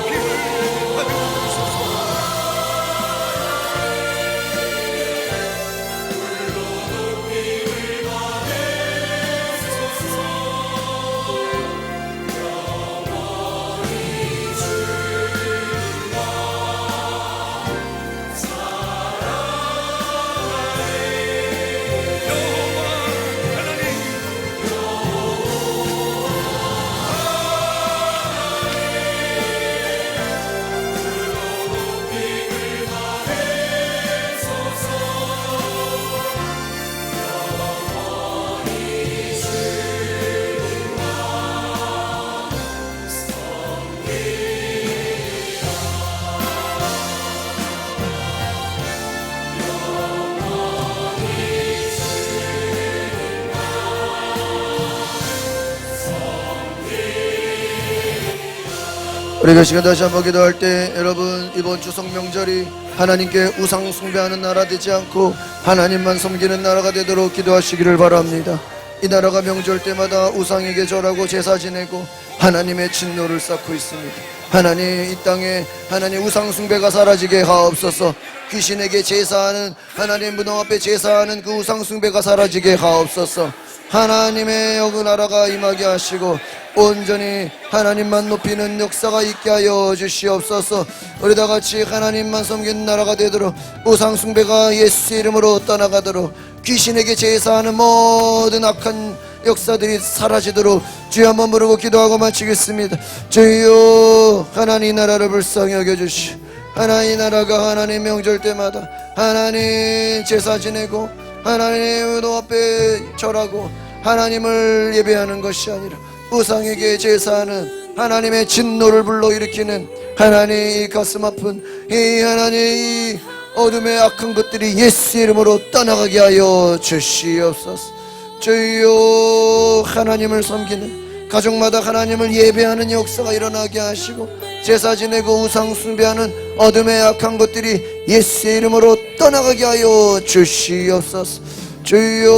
우리가 시간 다시 한번 기도할 때 여러분, 이번 추석 명절이 하나님께 우상 숭배하는 나라 되지 않고 하나님만 섬기는 나라가 되도록 기도하시기를 바랍니다. 이 나라가 명절 때마다 우상에게 절하고 제사 지내고 하나님의 진노를 쌓고 있습니다. 하나님, 이 땅에 하나님 우상 숭배가 사라지게 하옵소서. 귀신에게 제사하는, 하나님 무덤 앞에 제사하는 그 우상 숭배가 사라지게 하옵소서. 하나님의 여그 나라가 임하게 하시고 온전히 하나님만 높이는 역사가 있게 하여 주시옵소서. 우리 다같이 하나님만 섬기는 나라가 되도록 우상 숭배가 예수의 이름으로 떠나가도록 귀신에게 제사하는 모든 악한 역사들이 사라지도록 주여 한번 부르고 기도하고 마치겠습니다. 주여, 하나님 나라를 불쌍히 여겨주시오. 하나님 나라가 하나님 명절 때마다 하나님 제사 지내고 하나님 무덤 앞에 절하고 하나님을 예배하는 것이 아니라 우상에게 제사하는 하나님의 진노를 불러일으키는 하나님, 이 가슴 아픈 이 하나님 이 어둠의 악한 것들이 예수의 이름으로 떠나가게 하여 주시옵소서. 주여, 하나님을 섬기는 가족마다 하나님을 예배하는 역사가 일어나게 하시고 제사 지내고 우상 숭배하는 어둠의 악한 것들이 예수의 이름으로 떠나가게 하여 주시옵소서. 주여,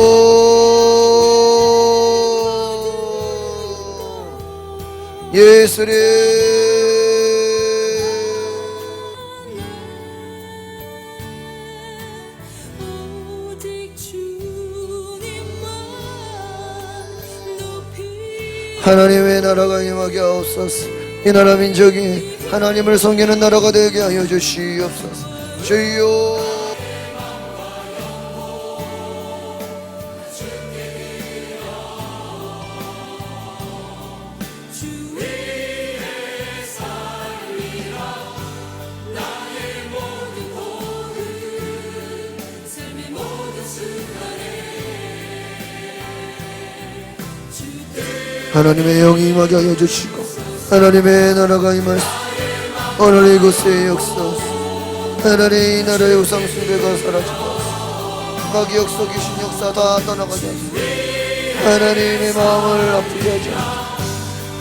예수님, 하나님의 나라가 임하게 하옵소서. 이 나라 민족이 하나님을 섬기는 나라가 되게 하여 주시옵소서. 주여 하나님의 영이 임하게 하여 주시고 하나님의 나라가 임하시고 오늘 이곳에 역사하소서. 하나님 이 나라의 우상숭배가 사라지고 마귀 역사 귀신 역사 다 떠나가게 하소서. 하나님의 마음을 아프게 하지 않게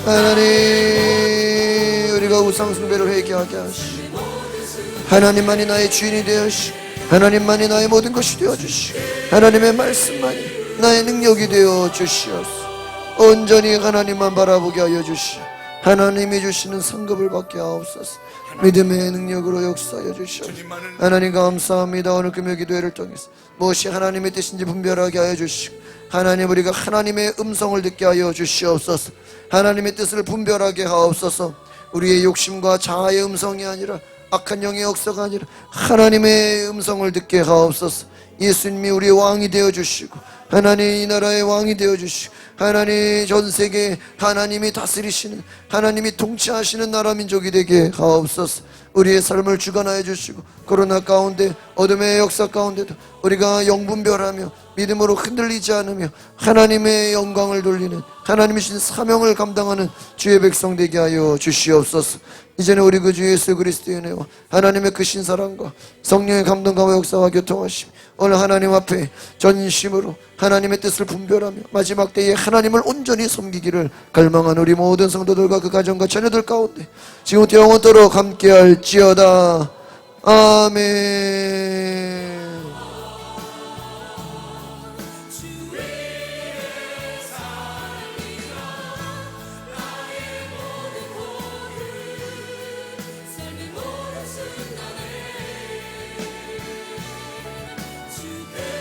하나님 우리가 우상숭배를 회개하게 하시고 하나님만이 나의 주인이 되어주시고 하나님만이 나의 모든 것이 되어주시고 하나님의 말씀만이 나의 능력이 되어주시옵소서. 온전히 하나님만 바라보게 하여 주시오. 하나님이 주시는 상급을 받게 하옵소서. 믿음의 능력으로 역사하여 주시옵소서. 하나님 감사합니다. 오늘 금요 기도회를 통해서 무엇이 하나님의 뜻인지 분별하게 하여 주시고 하나님 우리가 하나님의 음성을 듣게 하여 주시옵소서. 하나님의 뜻을 분별하게 하옵소서. 우리의 욕심과 자아의 음성이 아니라 악한 영의 역사가 아니라 하나님의 음성을 듣게 하옵소서. 예수님이 우리의 왕이 되어주시고 하나님 이 나라의 왕이 되어주시고 하나님 전 세계 하나님이 다스리시는 하나님이 통치하시는 나라 민족이 되게 하옵소서. 우리의 삶을 주관하여 주시고 코로나 가운데 어둠의 역사 가운데도 우리가 영분별하며 믿음으로 흔들리지 않으며 하나님의 영광을 돌리는 하나님이 주신 사명을 감당하는 주의 백성 되게 하여 주시옵소서. 이제는 우리 그 주 예수 그리스도의 은혜와 하나님의 크신 사랑과 성령의 감동과 역사와 교통하심 오늘 하나님 앞에 전심으로 하나님의 뜻을 분별하며 마지막 때에 하나님을 온전히 섬기기를 갈망한 우리 모든 성도들과 그 가정과 자녀들 가운데 지금부터 영원토록 함께할지어다. 아멘.